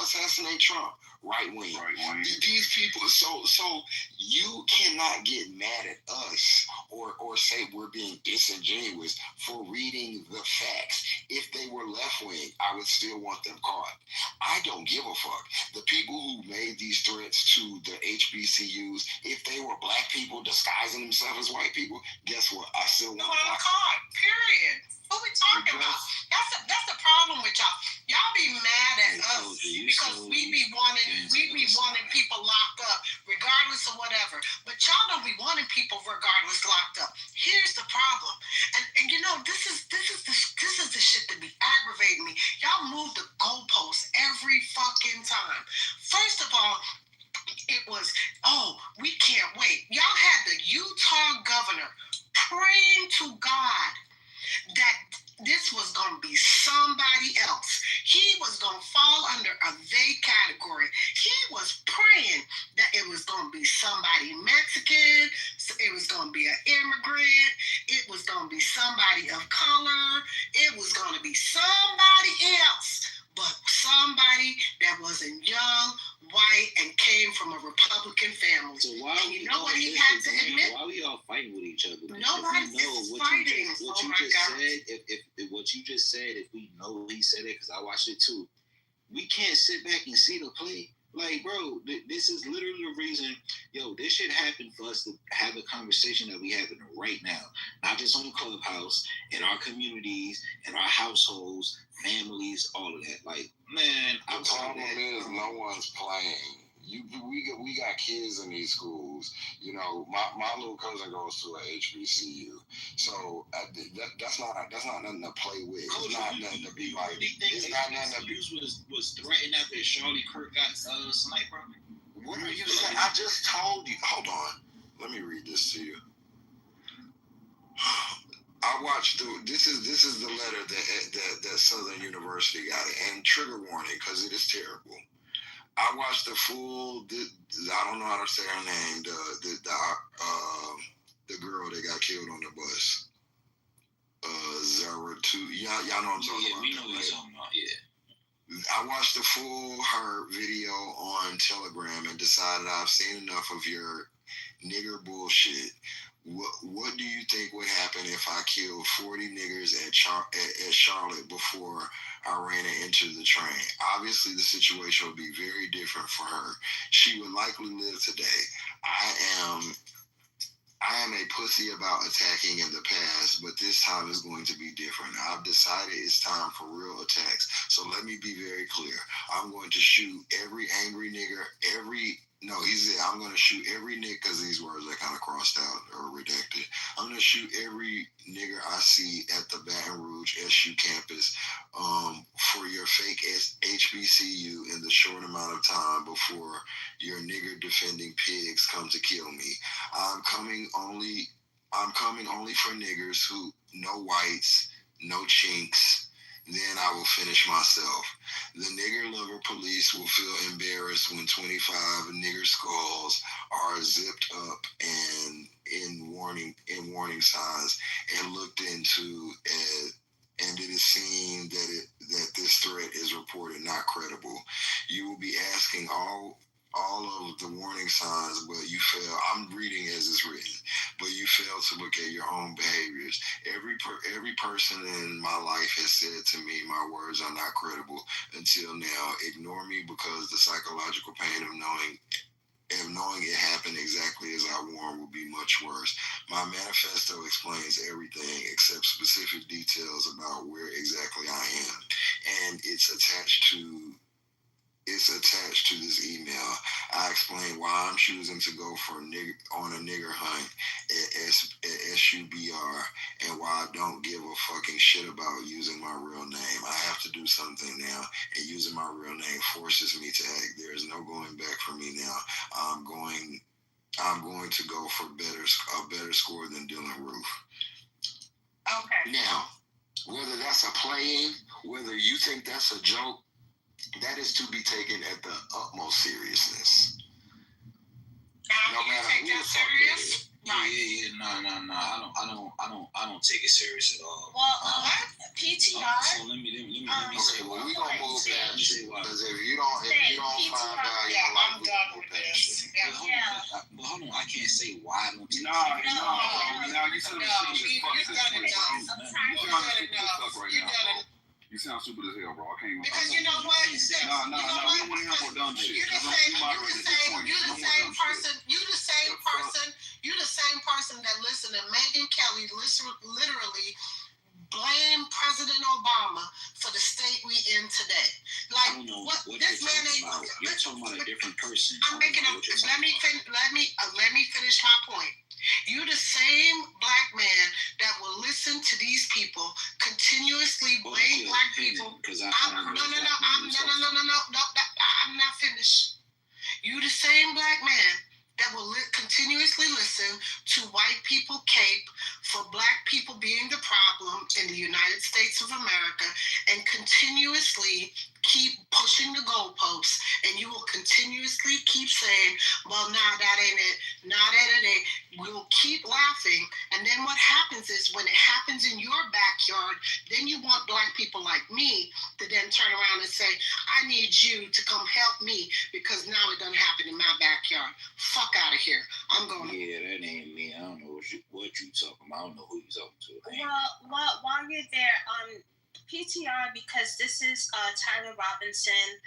assassinate Trump, right wing. These people, so you cannot get mad at us or say we're being disingenuous for reading the facts. If they were left wing, I would still want them caught. I don't give a fuck. The people who made these threats to the HBCUs, if they were black people disguising themselves as white people, guess what? I still want them caught. Period. What we talking about? That's the problem with y'all. Y'all be mad at us because we be wanting people locked up regardless of whatever. But y'all don't be wanting people regardless locked up. Here's the problem, and this is the shit that be aggravating me. Y'all move the goalposts every fucking time. First of all, it was governor, praying to God that this was going to be somebody else. He was going to fall under a they category. He was praying that it was going to be somebody Mexican, it was going to be an immigrant, it was going to be somebody of color, it was going to be somebody else, but somebody that wasn't young, white, and came from a Republican family. So why and you know what he had to admit? Why we all fighting with each other? Nobody's fighting. What you just said, if what you just said, if we know he said it, because I watched it too, we can't sit back and see the play. Like, bro, this is literally the reason, this shit happened for us to have a conversation that we having right now. Not just on Clubhouse, in our communities, in our households, families, all of that. Like, man, the problem is no one's playing. We got kids in these schools. My little cousin goes to a HBCU, so that's not nothing to play with. Coach, it's not nothing to be like. It's not nothing to be. Was threatened after Charlie Kirk got sniped, bro. What are you saying? I just told you. Hold on. Let me read this to you. I watched this is the letter that Southern University got, and trigger warning because it is terrible. I watched the full. I don't know how to say her name. The girl that got killed on the bus. Zara 2. Y'all know what I'm talking about. We know what you're talking about. Yeah. I watched the full her video on Telegram and decided I've seen enough of your nigger bullshit. What do you think would happen if I killed 40 niggers at Charlotte before I ran it into the train? Obviously, the situation would be very different for her. She would likely live today. I am a pussy about attacking in the past, but this time is going to be different. I've decided it's time for real attacks. So let me be very clear. I'm going to shoot every angry nigger, he said, I'm going to shoot every nigger, because these words are kind of crossed out or redacted. I'm going to shoot every nigger I see at the Baton Rouge SU campus for your fake HBCU in the short amount of time before your nigger defending pigs come to kill me. I'm coming only for niggers who no whites, no chinks. Then I will finish myself. The nigger lover police will feel embarrassed when 25 nigger skulls are zipped up and in warning signs and looked into, and it is seen that this threat is reported not credible. You will be asking all of the warning signs, but you fail. I'm reading as it's written, but you fail to look at your own behaviors. Every person in my life has said to me, my words are not credible until now. Ignore me because the psychological pain of knowing it happened exactly as I warned will be much worse. My manifesto explains everything except specific details about where exactly I am, and it's attached to this email. I explain why I'm choosing to go for on a nigger hunt at SUBR and why I don't give a fucking shit about using my real name. I have to do something now, and using my real name forces me to act. There is no going back for me now. I'm going to go for a better score than Dylan Roof. Okay. Now, whether that's a play-in, whether you think that's a joke, that is to be taken at the utmost seriousness. No matter who the fuck it is. Yeah. No. I don't take it serious at all. Well, PTR. So let me say. Okay, well, we gonna move past it because if you don't find value, I'm done with this. But hold on, I can't say why I don't take it No, you said you sound stupid as hell, bro. I can't even. Because you know what? No, we don't want to hear more dumb shit. You're the same person that listened to Megyn Kelly literally blame President Obama for the state we in today. I don't know what this man ain't. You're talking about a different person. Let me finish my point. You're the same black man that will listen to these people continuously blame black people. I'm not finished. You're the same black man that will continuously listen to white people continuously keep pushing the goalposts, and you will continuously keep saying, well, nah, that ain't it. Nah, that ain't. We will keep laughing. And then what happens is when it happens in your backyard, then you want black people like me to then turn around and say, I need you to come help me because now it doesn't happen in my backyard. Fuck out of here. I'm going. Yeah, that ain't me. I don't know what you talking about. I don't know who you talking to. Well, while you're there, PTR, because this is Tyler Robinson,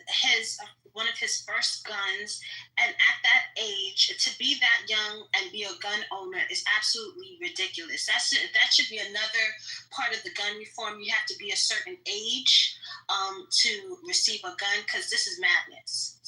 his one of his first guns, and at that age, to be that young and be a gun owner is absolutely ridiculous. That should be another part of the gun reform. You have to be a certain age to receive a gun, because this is madness.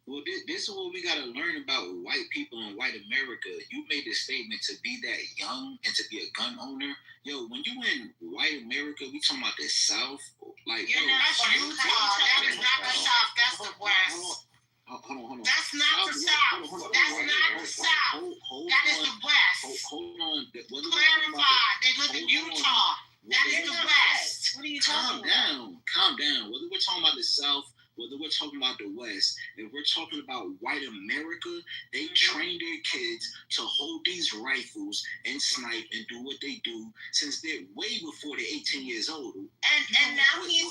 Well, this is what we got to learn about white people in white America. You made the statement to be that young and to be a gun owner. Yo, when you in white America, we talking about the South. Like, You're not Utah. That is not the South. That's the West. Hold on. That's not the South. That's not the South. That is the West. Hold on. Clarify. They live in Utah. That is the West. What are you talking about? Calm down. Whether we're talking about the South, whether we're talking about the West, if we're talking about white America, they train their kids to hold these rifles and snipe and do what they do since they're way before they're 18 years old. And now he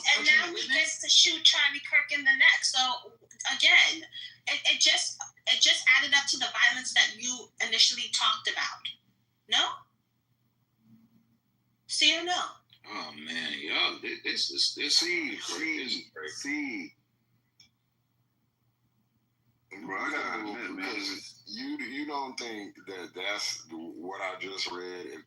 gets to shoot Charlie Kirk in the neck. So again, it just added up to the violence that you initially talked about. No? See or no? Oh man, y'all, this is See. Bro, I gotta admit, man, you don't think that's what I just read? If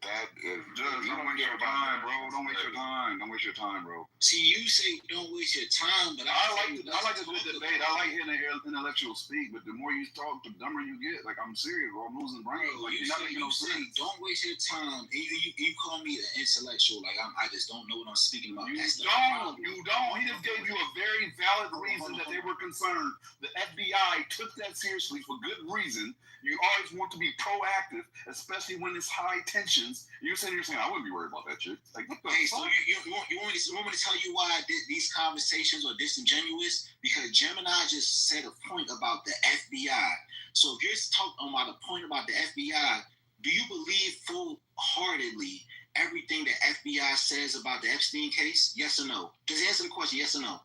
Judge, don't waste your time, bro. Don't waste your time. Don't waste your time, bro. See, you say don't waste your time, but I like this good debate. I like hearing intellectual speak, but the more you talk, the dumber you get. Like, I'm serious, bro. I'm losing brains. Like, you're not making no sense. Don't waste your time. You call me an intellectual. Like, I just don't know what I'm speaking about. You don't. He just gave you a very valid reason that they were concerned. The FBI took that seriously for good reason. You always want to be proactive, especially when it's high tensions. You're saying, I wouldn't be worried about that shit. Like, what the fuck? So you want me to tell you why these conversations are disingenuous? Because Gemini just said a point about the FBI. So if you're talking about a point about the FBI, do you believe full-heartedly everything the FBI says about the Epstein case? Yes or no? Just answer the question, yes or no.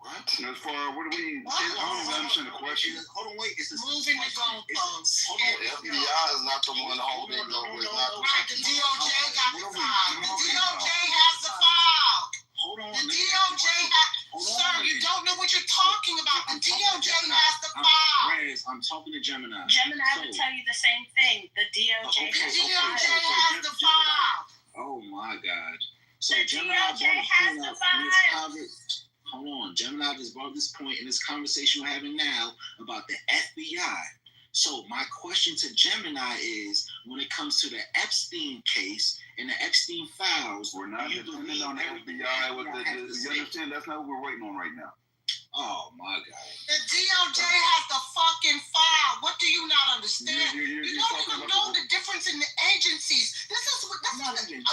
What? As far as what do we? I don't understand the question. Hold on, wait. It's the moving the goalposts. The FBI is not the one holding the. Right, the DOJ got the file. The DOJ has the file. Hold on. The DOJ has. Sir, you don't know what you're talking about. The DOJ has the file. Rez, I'm talking to Gemini. Gemini would tell you the same thing. The DOJ has the file. Oh my God. So the Gemini DOJ has the file. Hold on. Gemini just brought this point in this conversation we're having now about the FBI. So my question to Gemini is, when it comes to the Epstein case and the Epstein files, we're not dependent on the FBI. You understand? That's not what we're waiting on right now. Oh my God. The DOJ has the fucking file. What do you not understand? You don't even know the difference in the agencies. I don't give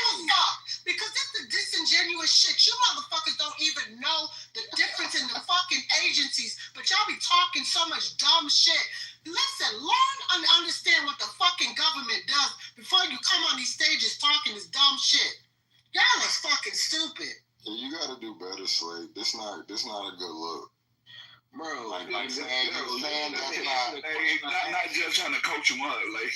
a fuck. Because that's the disingenuous shit. You motherfuckers don't even know the difference in the fucking agencies. But y'all be talking so much dumb shit. Listen, learn and understand what the fucking government does before you come on these stages talking this dumb shit. Y'all are fucking stupid. You gotta do better, Slade. This not a good look. Bro, like saying that's not. Hey, not just trying to coach him up. Like,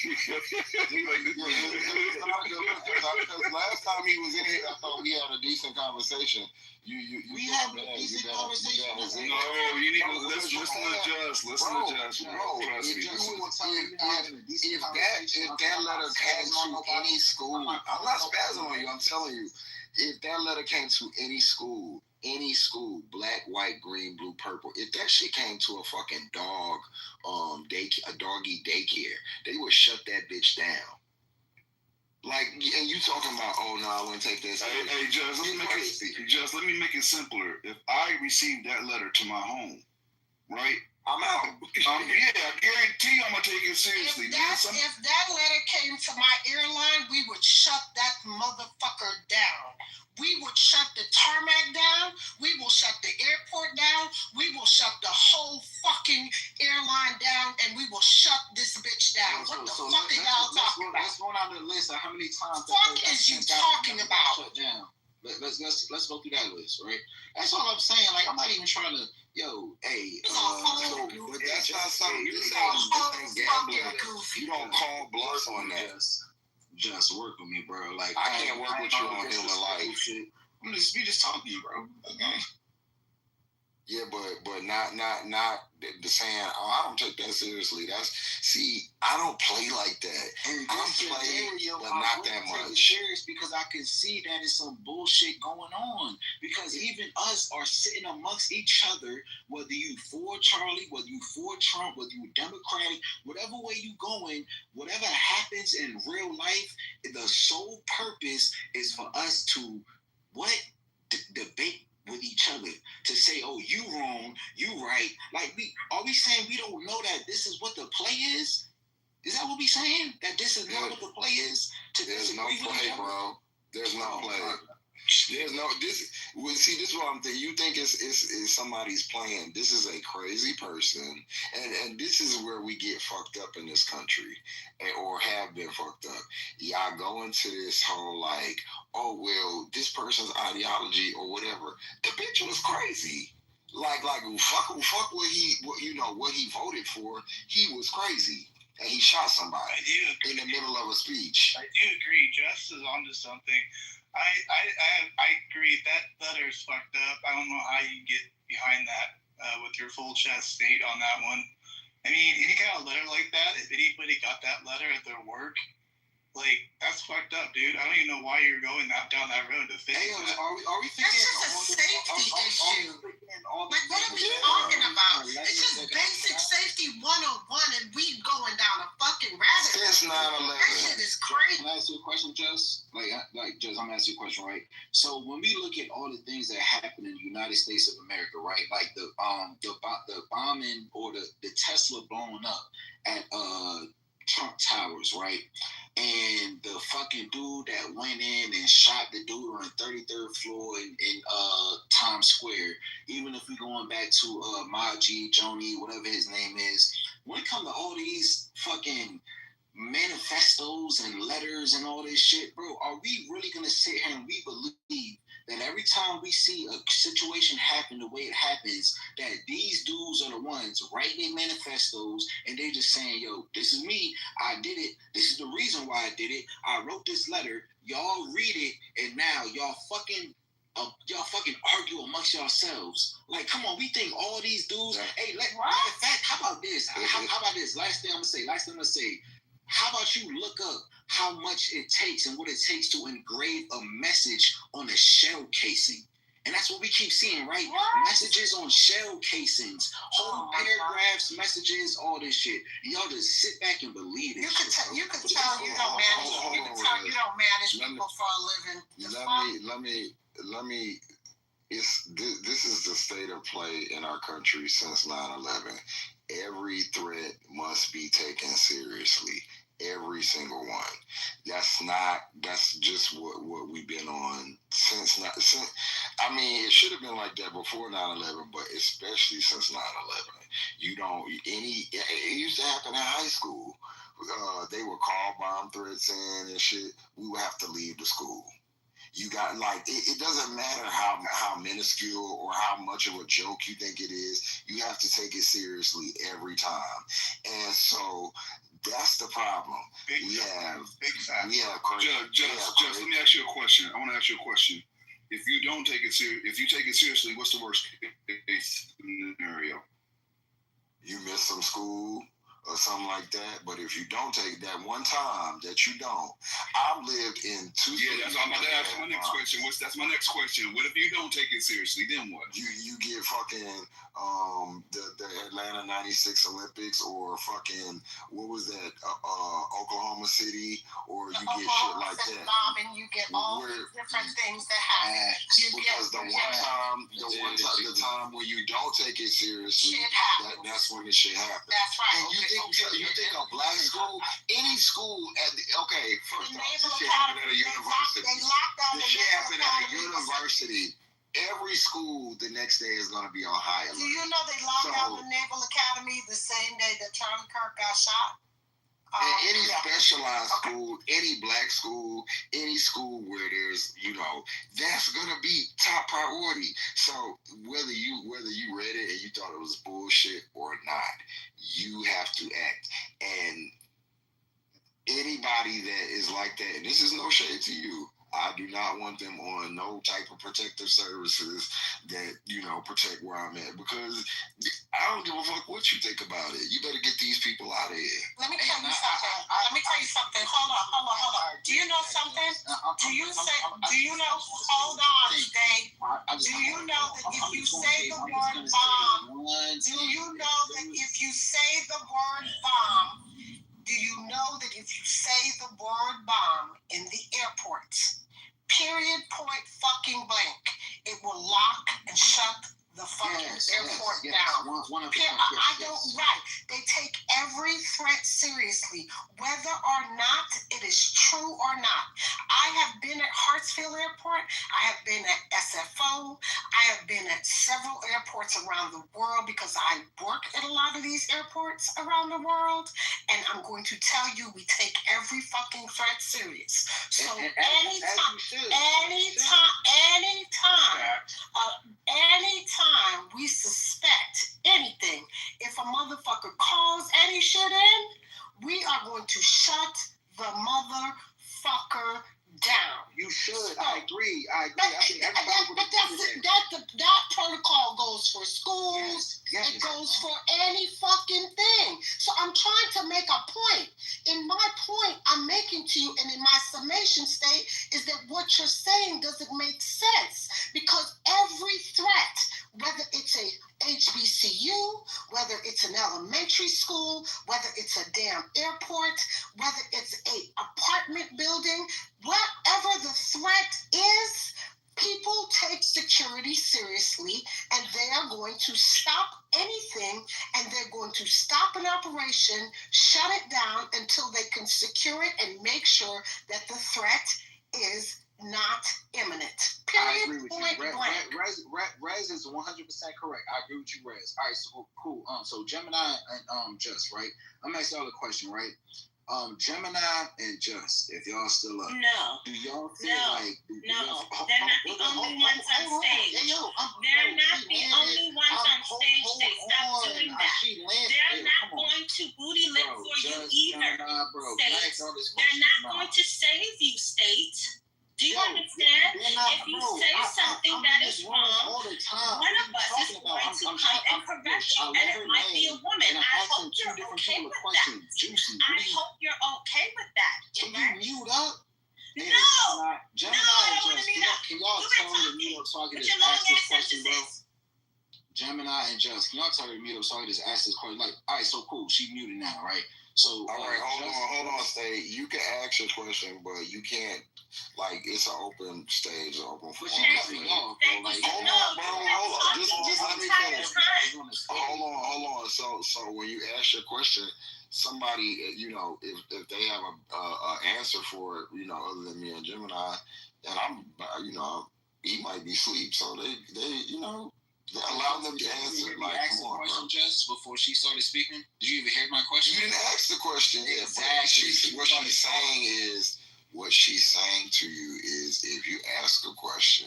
last time he was in here, I thought we had a decent conversation. We have a decent conversation. No, you need to listen to Just. Listen to Just. If that letter came to any school, I'm not spazzing on you. I'm telling you, if that letter came to any school, black, white, green, blue, purple, if that shit came to a fucking doggy daycare, they would shut that bitch down. Like, and you talking about, oh no, I wouldn't take this. Hey, let me make it simpler. If I received that letter to my home, right? I'm out. I guarantee I'm gonna take it seriously, If man. that letter came to my airline, we would shut that motherfucker down. We would shut the tarmac down. We will shut the airport down. We will shut the whole fucking airline down, and we will shut this bitch down. What the fuck are y'all talking about? Let's go down the list of how many times. What is you talking about? Shut down. Let's go through that list, right? That's all I'm saying. Like, I'm not even trying to, but that's not something you say. Gambling. You don't call bluffs on that. Just work with me, bro. Like, I can't work with you on human life. We just talking to you, bro. Okay. Yeah, but not the saying. Oh, I don't take that seriously. I don't play like that. And I don't play, but not that much. Serious because I can see that it's some bullshit going on. Because even us are sitting amongst each other, whether you for Charlie, whether you for Trump, whether you Democratic, whatever way you going, whatever happens in real life, the sole purpose is for us to debate with each other, to say, oh, you wrong, you right. Like, are we saying we don't know that this is what the play is? Is that what we saying? That this is not what the play is? There's no play, bro. There's no play. There's no this. Well, see, this is what I'm thinking. You think it's somebody's playing. This is a crazy person, and this is where we get fucked up in this country, or have been fucked up. Y'all go into this whole like, oh well, this person's ideology or whatever. The bitch was crazy. Like fuck what he voted for. He was crazy. And he shot somebody in the middle of a speech. I do agree. Jess is onto something. I agree. That letter is fucked up. I don't know how you get behind that with your full chest state on that one. I mean, any kind of letter like that, if anybody got that letter at their work, like, that's fucked up, dude. I don't even know why you're going down that road to fix that. Are we thinking that's just a safety issue. Like, what are we talking about? It's just basic safety 101, and we going down a fucking rabbit hole. Since 9/11. That shit is crazy. Can I ask you a question, Jess? Jess, I'm gonna ask you a question, right? So when we look at all the things that happen in the United States of America, right? Like the bombing or the Tesla blowing up at Trump Towers, right? And the fucking dude that went in and shot the dude on the 33rd floor in Times Square. Even if we going back to Maji, Joni, whatever his name is, when it comes to all these fucking manifestos and letters and all this shit, bro, are we really gonna sit here and we believe that every time we see a situation happen the way it happens, that these dudes are the ones writing their manifestos and they just saying, yo, this is me, I did it, this is the reason why I did it, I wrote this letter, y'all read it, and now y'all fucking argue amongst yourselves. Like, come on, we think all these dudes, hey, matter of fact, how about this? How about this? Last thing I'm gonna say, how about you look up how much it takes and what it takes to engrave a message on a shell casing? And that's what we keep seeing, right? What? Messages on shell casings, whole paragraphs, messages, all this shit. And y'all just sit back and believe it. You can tell you don't manage. You can tell you don't manage people for a living. Let me. This is the state of play in our country since 9/11. Every threat must be taken seriously. Every single one. That's just what we've been on since. I mean, it should have been like that before 9/11, but especially since 9/11. It used to happen in high school. They would call bomb threats in and shit. We would have to leave the school. You got it doesn't matter how minuscule or how much of a joke you think it is. You have to take it seriously every time. And so that's the problem. Just let me crazy. ask you a question. I want to ask you a question. If you don't take it if you take it seriously, what's the worst case scenario? You miss some school or something like that. But if you don't take that one time that you don't, I've lived in two. Yeah, that's I'm about to ask my next question. That's my next question. What if you don't take it seriously? Then what? You get fucking the Atlanta '96 Olympics, or fucking what was that Oklahoma City, or you get shit like that. And you get all these different things that happen. The time when you don't take it seriously, that's when this shit happens. That's right. And you think a black school, any school at the first off, Naval this shit happened Academy, at a university. They locked down This the shit Naval happened at a Academy. university. Every school the next day is going to be on high alert. Do you know they locked down the Naval Academy the same day that Charlie Kirk got shot? And any specialized school, any black school, any school where there's, that's gonna be top priority. So whether you read it and you thought it was bullshit or not, you have to act. And anybody that is like that, and this is no shade to you, I do not want them on no type of protective services that, protect where I'm at, because I don't give a fuck what you think about it. You better get these people out of here. Let me tell you something. Hold on. Do you know something? Hold on, Dave. Do you know that if you say the word bomb, in the airports, period, point, fucking blank, it will lock and shut the fucking airport down. They take every threat seriously, whether or not it is true or not. I have been at Hartsfield Airport. I have been at SFO. I have been at several airports around the world because I work at a lot of these airports around the world. And I'm going to tell you, we take every fucking threat serious. So anytime we suspect anything, if a motherfucker calls any shit in, we are going to shut the motherfucker down. You should. I agree. That protocol goes for schools. Yes. It goes for any fucking thing. So I'm trying to make a point. In my point I'm making to you, and in my summation state, is that what you're saying doesn't make sense, because every threat, whether it's a HBCU, whether it's an elementary school, whether it's a damn airport, whether it's a apartment building, whatever the threat is, people take security seriously, and they are going to stop anything, and they're going to stop an operation, shut it down until they can secure it and make sure that the threat is not imminent. Period. I agree with point you. blank. Rez is 100% correct. I agree with you, Rez. All right, so cool. So Gemini and Just, right? I'm gonna ask y'all a question, right? Gemini and Just, if y'all still up, do y'all feel like they're not the only ones on stage. They're not the only ones on stage. They stop doing that. They're not going to booty lip for you either. They're not going to save you, State. Do you understand? If you say something that is wrong, one of us is going to come and correct you, and it might be a woman. I hope you're okay with that. I hope you're okay with that. Can you mute up? No, Gemini I don't want to mute up. Can y'all tell me to mute up so I can just ask this question, bro? Gemini and Just, can y'all tell her to mute up so I can just ask this question? Like, all right, so cool, she muted now, right? So, all right, hold on, Stay. You can ask your question, but you can't. Like, it's an open stage, an open forum. Hold on. Just let me finish. Hold on. So when you ask your question, somebody, if they have a answer for it, other than me and Gemini, then he might be asleep. So they allow them to answer. Like, come on, bro. Just before she started speaking, did you even hear my question? You didn't ask the question yet. Exactly. What she's saying to you is, if you ask a question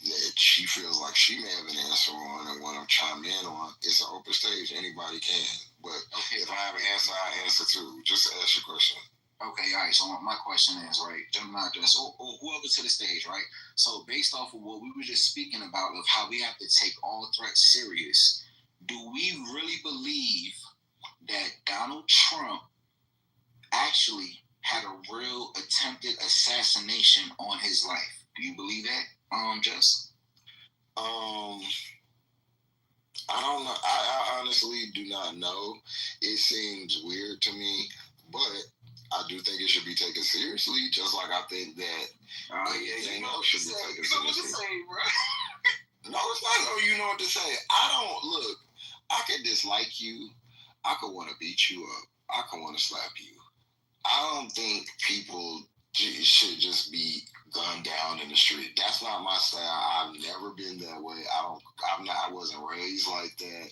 that she feels like she may have an answer on and want to chime in on, it's an open stage. Anybody can. But if I have an answer, I answer too. Just ask your question. Okay, all right. So my question is, right, Gemini, Just, or whoever to the stage, right? So based off of what we were just speaking about, of how we have to take all threats serious, do we really believe that Donald Trump actually had a real attempted assassination on his life? Do you believe that, Just? I don't know. I honestly do not know. It seems weird to me, but I do think it should be taken seriously, just like I think that anything else should be taken seriously. No, it's not. You know what to say. I can dislike you. I could want to beat you up. I could want to slap you. I don't think people should just be gunned down in the street. That's not my style. I've never been that way. I wasn't raised like that.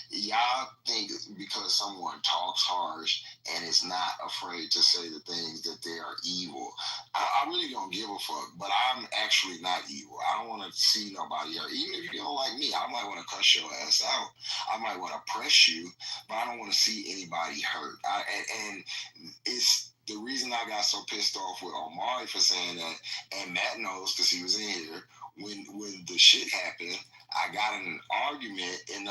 Y'all think because someone talks harsh and is not afraid to say the things that they are evil. I really don't give a fuck, but I'm actually not evil. I don't want to see nobody hurt. Even if you don't like me, I might want to cuss your ass out. I might want to press you, but I don't want to see anybody hurt. And it's the reason I got so pissed off with Omari for saying that, and Matt knows because he was in here when the shit happened. I got in an argument, and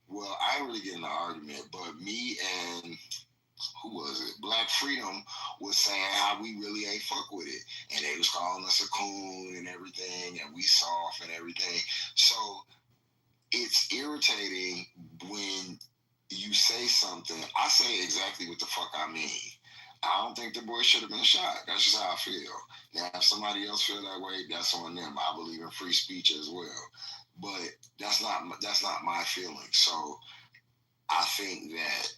well, I didn't really get in an argument, but me and who was it? Black Freedom was saying how we really ain't fuck with it, and they was calling us a coon and everything, and we soft and everything. So it's irritating when you say something. I say exactly what the fuck I mean. I don't think the boy should have been shot. That's just how I feel. Now, if somebody else feel that way, that's on them. I believe in free speech as well, but that's not my feeling. So I think that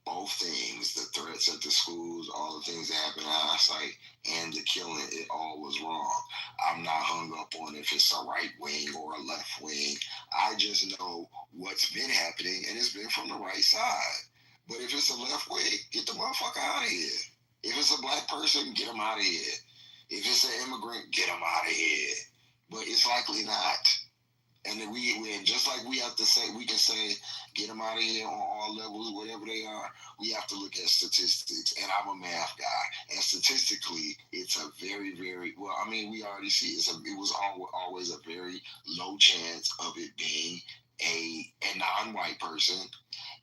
both things, the threats at the schools, all the things that happened at hindsight, and the killing, it all was wrong. I'm not hung up on if it's a right wing or a left wing. I just know what's been happening, and it's been from the right side. But if it's a left wing, get the motherfucker out of here. If it's a black person, get them out of here. If it's an immigrant, get them out of here. But it's likely not. And then and just like we have to say, we can say, get them out of here on all levels, whatever they are. We have to look at statistics. And I'm a math guy. And statistically, it's a very, very, well, I mean, we already see it was always a very low chance of it being a non-white person.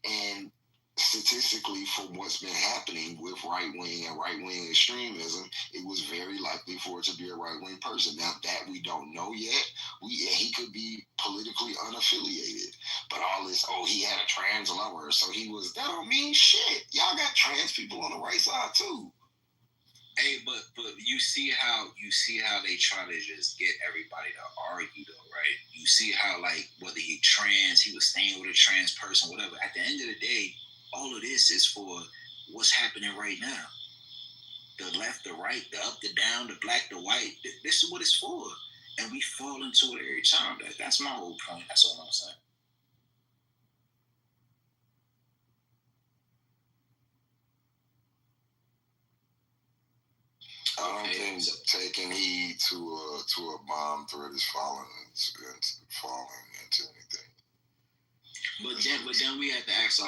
And statistically, from what's been happening with right-wing and right-wing extremism, it was very likely for it to be a right-wing person. Now, that we don't know yet. He could be politically unaffiliated. But all this, he had a trans lover, so that don't mean shit. Y'all got trans people on the right side, too. Hey, but you see how they try to just get everybody to argue though, right? You see how, like, whether he trans, he was staying with a trans person, whatever. At the end of the day, all of this is for what's happening right now. The left, the right, the up, the down, the black, the white. This is what it's for. And we fall into it every time. That's my whole point. That's all I'm saying. I don't think taking heed to a bomb threat is falling into anything. But then we have to ask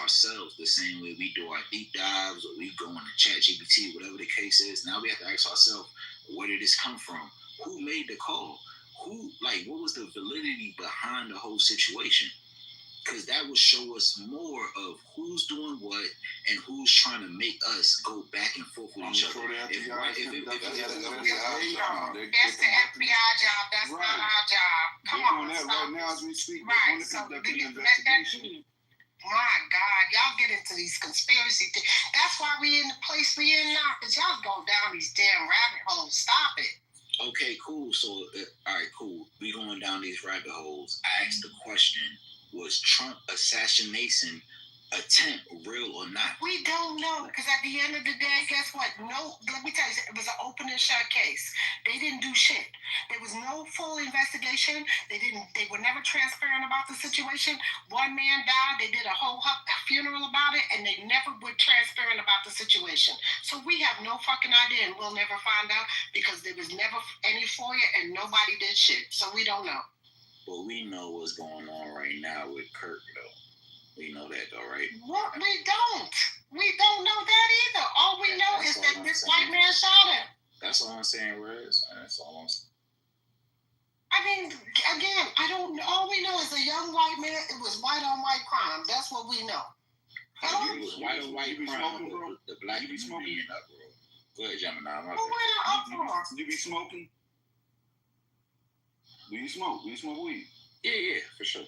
ourselves the same way we do our deep dives or we go into ChatGPT, whatever the case is. Now we have to ask ourselves, where did this come from? Who made the call? What was the validity behind the whole situation? Because that will show us more of who's doing what and who's trying to make us go back and forth with each other. That's the FBI job. That's not our job. Come on. They're doing that right now as we speak. Right. So my God, y'all get into these conspiracy things. That's why we in the place we in now. Because y'all go down these damn rabbit holes. Stop it. Okay, cool. So, all right, cool. We going down these rabbit holes. I asked the question, was Trump assassination attempt real or not? We don't know, because at the end of the day, guess what? No, let me tell you, it was an open and shut case. They didn't do shit. There was no full investigation. They were never transparent about the situation. One man died. They did a whole funeral about it, and they never were transparent about the situation. So we have no fucking idea, and we'll never find out, because there was never any FOIA, and nobody did shit. So we don't know. But we know what's going on right now with Kirk, though. We know that, though, right? What? We don't. We don't know that either. All we know is that this white man shot him. That's all I'm saying, Rez. That's all I'm saying. I mean, again, I don't know. All we know is a young white man. It was white on white crime. That's what we know. It was white on white crime. The black people being up, bro. Go ahead, Gemini. Who went up for? You be smoking? Do you smoke? Do you smoke weed? Yeah, for sure.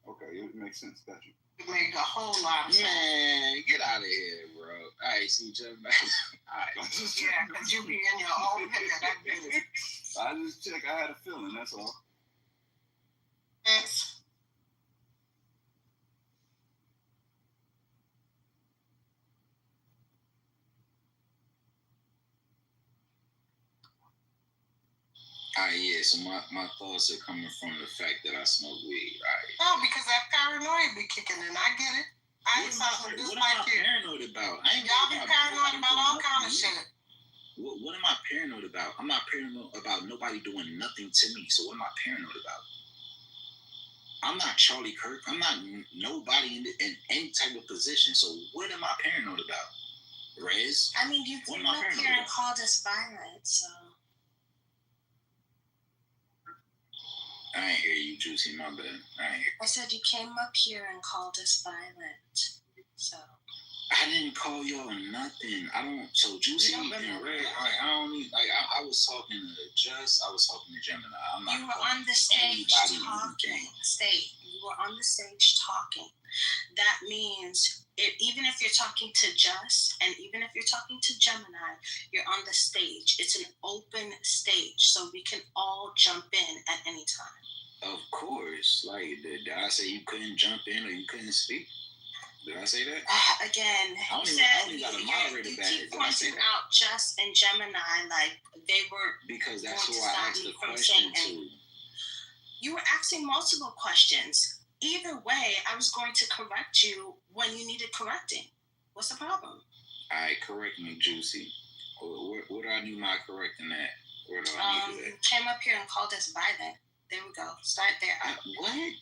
Okay, it makes sense. Got you. It make a whole lot of sense. Man, get out of here, bro. All right, see each other. All right. Yeah, because you be in your own head. I just check. I had a feeling. That's all. Yes. Yeah, so my thoughts are coming from the fact that I smoke weed. No, because that paranoia be kicking in. I get it. I ain't something just like you. Paranoid about? Y'all be paranoid about all kind of shit. What am I paranoid about? I'm not paranoid about nobody doing nothing to me. So what am I paranoid about? I'm not Charlie Kirk. I'm not nobody in any type of position. So what am I paranoid about? Rez? I mean, you came up here and called us violent, so. I ain't hear you, Juicy. My bad. I said you came up here and called us violent, so. I didn't call y'all nothing. I don't. So Juicy and Red. I don't need. Like I was talking to Just. I was talking to Gemini. I'm not. You were on the stage talking. You were on the stage talking. That means even if you're talking to Just and even if you're talking to Gemini, you're on the stage. It's an open stage, so we can all jump in at any time. Of course. Like, did I say you couldn't jump in or you couldn't speak? Did I say that? Again, you keep pointing out Just and Gemini like they were. Because that's who I asked the question to. You were asking multiple questions. Either way, I was going to correct you when you needed correcting. What's the problem? All right, correct me, Juicy. What do I need my correcting at? Where do I need that? Came up here and called us violent. There we go. Start there. What?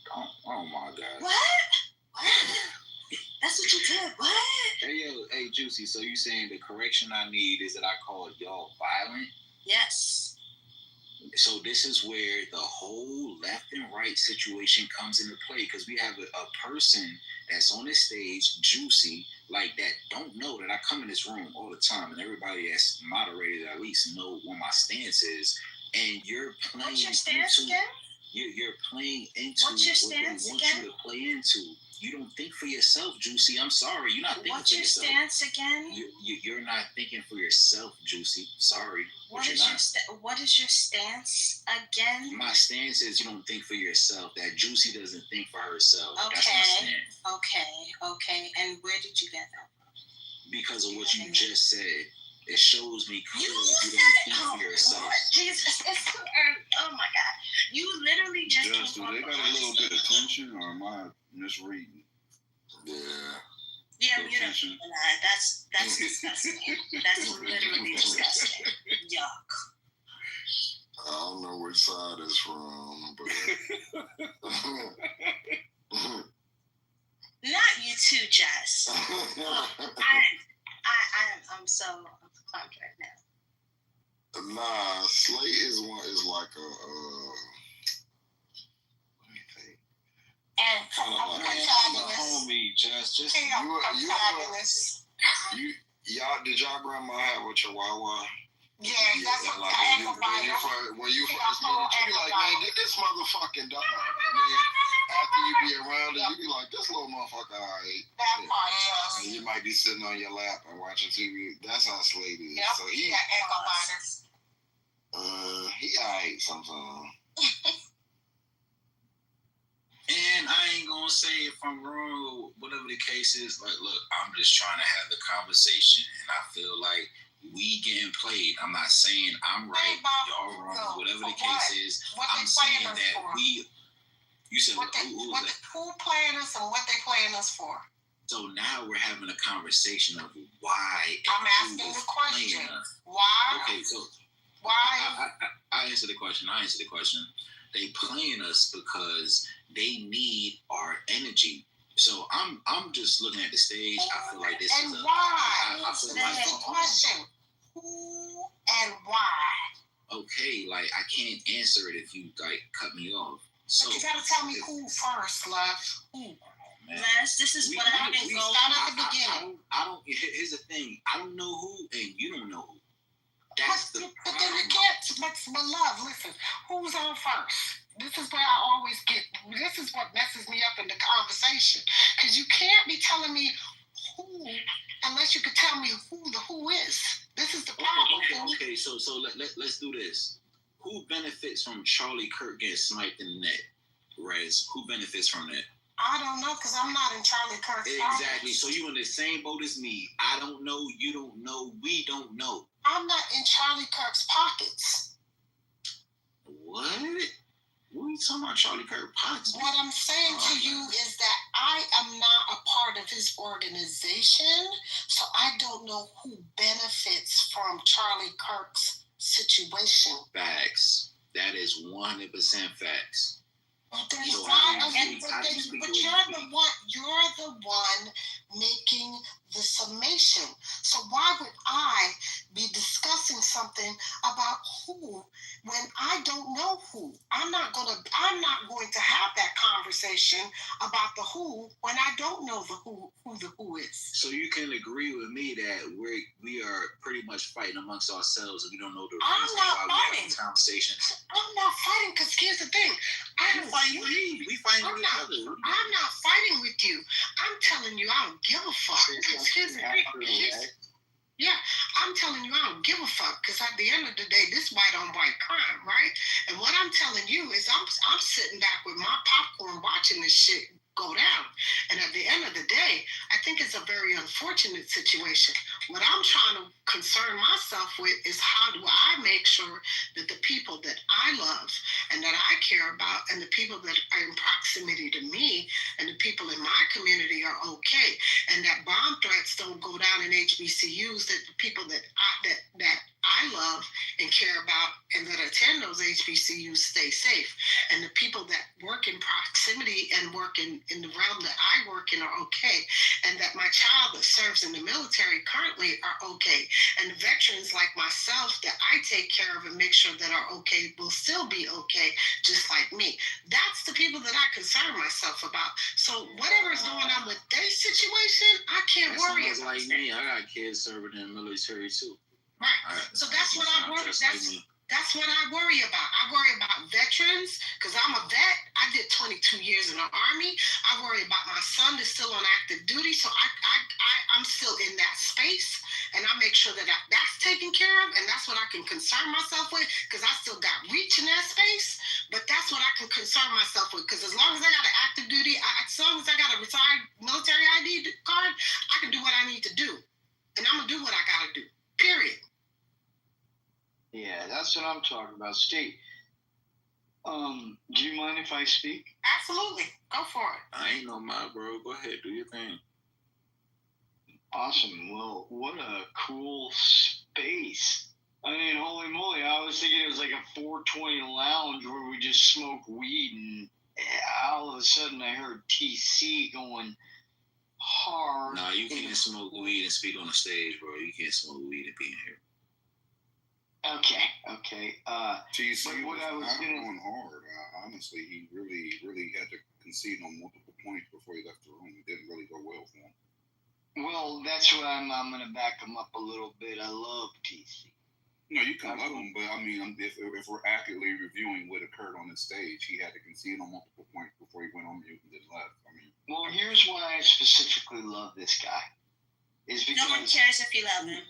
Oh my God. What? That's what you did. What? Hey, Juicy. So you saying the correction I need is that I called y'all violent? Yes. So this is where the whole left and right situation comes into play because we have a person that's on this stage, Juicy, like that don't know that I come in this room all the time and everybody that's moderated at least know what my stance is. And you're playing. What's your stance again? You're playing into What's your stance what they want you to play into. You don't think for yourself, Juicy. I'm sorry. You're not thinking What's for yourself. What's your stance again? You're not thinking for yourself, Juicy. Sorry. What is your stance again? My stance is you don't think for yourself. That Juicy doesn't think for herself. Okay. That's my stance. Okay. And where did you get that from? Because of what you just said. It shows me clearly you don't think for yourself. Lord, Jesus, it's too early. Oh my God. You literally just do they got a little bit of tension or am I misreading? Yeah, mute up. That's disgusting. That's literally disgusting. Yuck. I don't know which side it's from, but not you too, Jess. I'm so clumped right now. Nah, Slate is like a let me think. And homie, just y'all did y'all grandma have a chihuahua? Yeah, that's what when you first meet it, you be like, man, get this motherfucking dog. And then after you be around it, you be like, this little motherfucker, all right. That part, and you might be sitting on your lap and watching TV. That's how Slade is. Yep, So he all right sometimes. And I ain't gonna say if I'm wrong or whatever the case is. Like, look, I'm just trying to have the conversation, and I feel like we getting played. I'm not saying I'm right, y'all wrong, whatever the case is. I'm saying that we. You said who playing us and what they playing us for? So now we're having a conversation of why. I'm asking the question. Why? Okay, so why? I answer the question. They playing us because they need our energy. So I'm just looking at the stage. I feel like this is a. Why? I feel like the question. Who and why? Okay, like I can't answer it if you like cut me off. So but you gotta tell me who first, love. Who? Les, this is what I've been going. Start at the beginning. I don't. Here's the thing. I don't know who, and you don't know who. That's the problem. But then you can't. But love, listen. Who's on first? This is where I always get. This is what messes me up in the conversation because you can't be telling me who unless you can tell me who the who is. This is the problem. Okay. So let's do this. Who benefits from Charlie Kirk getting sniped in the neck? Rez, who benefits from that? I don't know because I'm not in Charlie Kirk's Exactly. So you in the same boat as me. I don't know. You don't know. We don't know. I'm not in Charlie Kirk's pockets. What? What are you talking about, Charlie Kirk politics? What I'm saying to you is that I am not a part of his organization, so I don't know who benefits from Charlie Kirk's situation. Facts. That is 100% facts. But you're the one making the summation. So why would I be discussing something about who when I don't know who? I'm not going to have that conversation about the who when I don't know who the who is. So you can agree with me that we are pretty much fighting amongst ourselves and we don't know the I'm reason not why fighting. we have conversations. I'm not fighting because here's the thing. We fighting with each other. I'm not fighting with you. I'm telling you I don't give a fuck. Here's the thing. Yeah, I'm telling you I don't give a fuck because at the end of the day, this white on white crime, right? And what I'm telling you is I'm sitting back with my popcorn watching this shit go down. And at the end of the day, I think it's a very unfortunate situation. What I'm trying to concern myself with is how do I make sure that the people that I love and that I care about and the people that are in proximity to me and the people in my community are okay, and that bomb threats don't go down in HBCUs, that the people that I love and care about and that attend those HBCUs stay safe, and the people that work in proximity and work in the realm that I work in are okay, and that my child that serves in the military currently are okay, and the veterans like myself that I take care of and make sure that are okay will still be okay, just like me. That's the people that I concern myself about. So whatever is going on with their situation, I can't worry about. Like me, I got kids serving in the military too. Right. So that's what I worry. That's what I worry about. I worry about veterans because I'm a vet. I did 22 years in the Army. I worry about my son that's still on active duty. So I'm still in that space, and I make sure that that's taken care of, and that's what I can concern myself with because I still got reach in that space. But that's what I can concern myself with because as long as I got an active duty, as long as I got a retired military ID card, I can do what I need to do, and I'm gonna do what I gotta do. Period. Yeah, that's what I'm talking about. Steve, do you mind if I speak? Absolutely. Go for it. I ain't no mind, bro. Go ahead. Do your thing. Awesome. Well, what a cool space. I mean, holy moly. I was thinking it was like a 420 lounge where we just smoke weed, and all of a sudden I heard TC going hard. Nah, you can't smoke weed and speak on the stage, bro. You can't smoke weed and be in here. Okay. TC but what I was going hard. Honestly, he really had to concede on multiple points before he left the room. It didn't really go well for him. Well, that's why I'm going to back him up a little bit. I love TC. No, you can love him, but I mean, if we're accurately reviewing what occurred on the stage, he had to concede on multiple points before he went on mute and then left. I mean, well, here's why I specifically love this guy. Is because no one cares if you love him.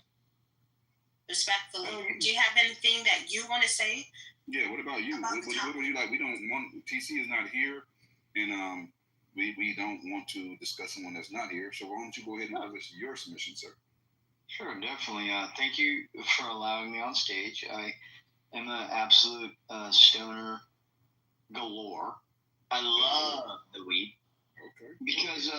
Respectfully, do you have anything that you want to say? Yeah, what about you? What would you like? We don't want TC is not here, and we don't want to discuss someone that's not here. So why don't you go ahead and give us your submission, sir? Sure, definitely. Thank you for allowing me on stage. I am an absolute stoner galore. I love the weed. Okay. Because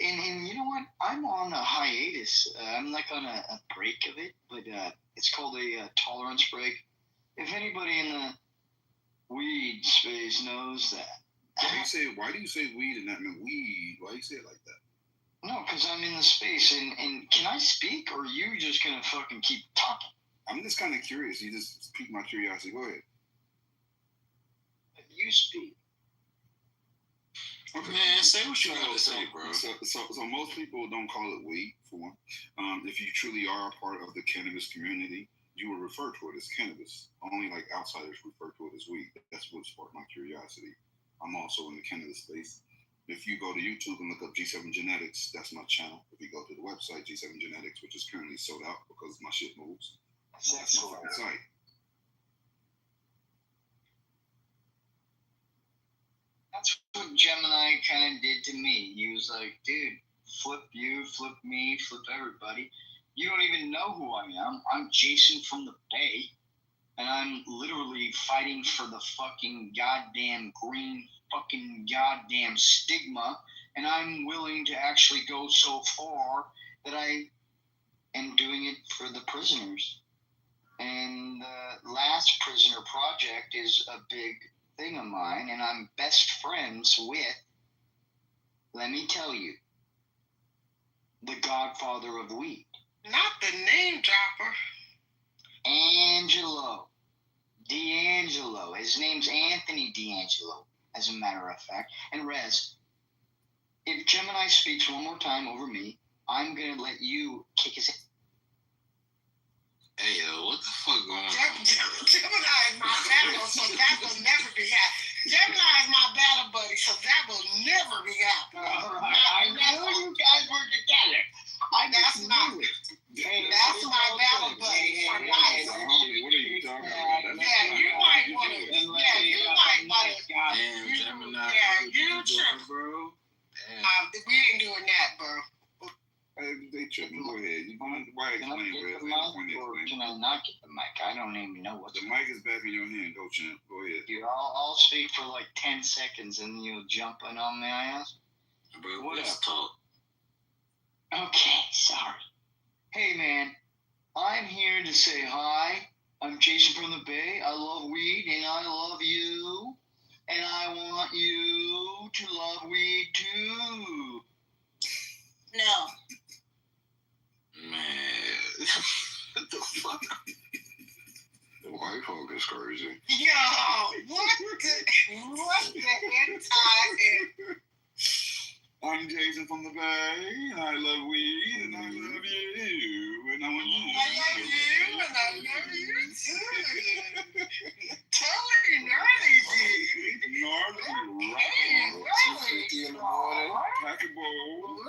and you know what? I'm on a hiatus. I'm like on a break of it, but it's called a tolerance break. If anybody in the weed space knows that. Why do you say weed and not mean weed? Why do you say it like that? No, because I'm in the space, and can I speak, or are you just gonna fucking keep talking? I'm just kind of curious. You just piqued my curiosity. Go ahead. You speak. Okay. Man, say what you want to say, bro. So most people don't call it weed, for one. If you truly are a part of the cannabis community, you will refer to it as cannabis. Only like outsiders refer to it as weed. That's what sparked my curiosity. I'm also in the cannabis space. If you go to YouTube and look up G7 Genetics, that's my channel. If you go to the website, G7 Genetics, which is currently sold out because my shit moves, that's my site. That's what Gemini kind of did to me. He was like, dude, flip you, flip me, flip everybody. You don't even know who I am. I'm Jason from the Bay. and I'm literally fighting for the fucking goddamn green fucking goddamn stigma, and I'm willing to actually go so far that I am doing it for the prisoners. And the Last Prisoner Project is a big thing of mine, and I'm best friends with, let me tell you, the godfather of weed. Not the name dropper. D'Angelo. His name's Anthony D'Angelo, as a matter of fact. And Rez, if Gemini speaks one more time over me, I'm going to let you kick his ass. Hey, yo, what the fuck going on? Gemini is my battle, so that will never be happening. Gemini is my battle buddy, so that will never be happening. I know you guys were together. That's my battle buddy for life. What are you talking about? Yeah, you might want to. Yeah, you might want to. Damn, Gemini. Yeah, you tripping, bro. We ain't doing that, bro. They tripping. Go ahead. You going? Why Can I explain, get Red? the mic, or can I not get the mic? I don't even know what The mic is back in your hand. Go, champ. Go ahead. Dude, I'll speak for like 10 seconds and then you'll jump in on my ass. Bro, What let's up? talk. Okay, sorry. Hey, man. I'm here to say hi. I'm Jason from the Bay. I love weed and I love you. And I want you to love weed too. No. Man. What the fuck? The white folk is crazy. Yo, what the entire? I'm Jason from the Bay, and I love weed, and I love you, and I want you. I love you, and I love you too. Totally gnarly, Gnarly, Hey, rock, really? 2:50 in the morning, pack a bowl.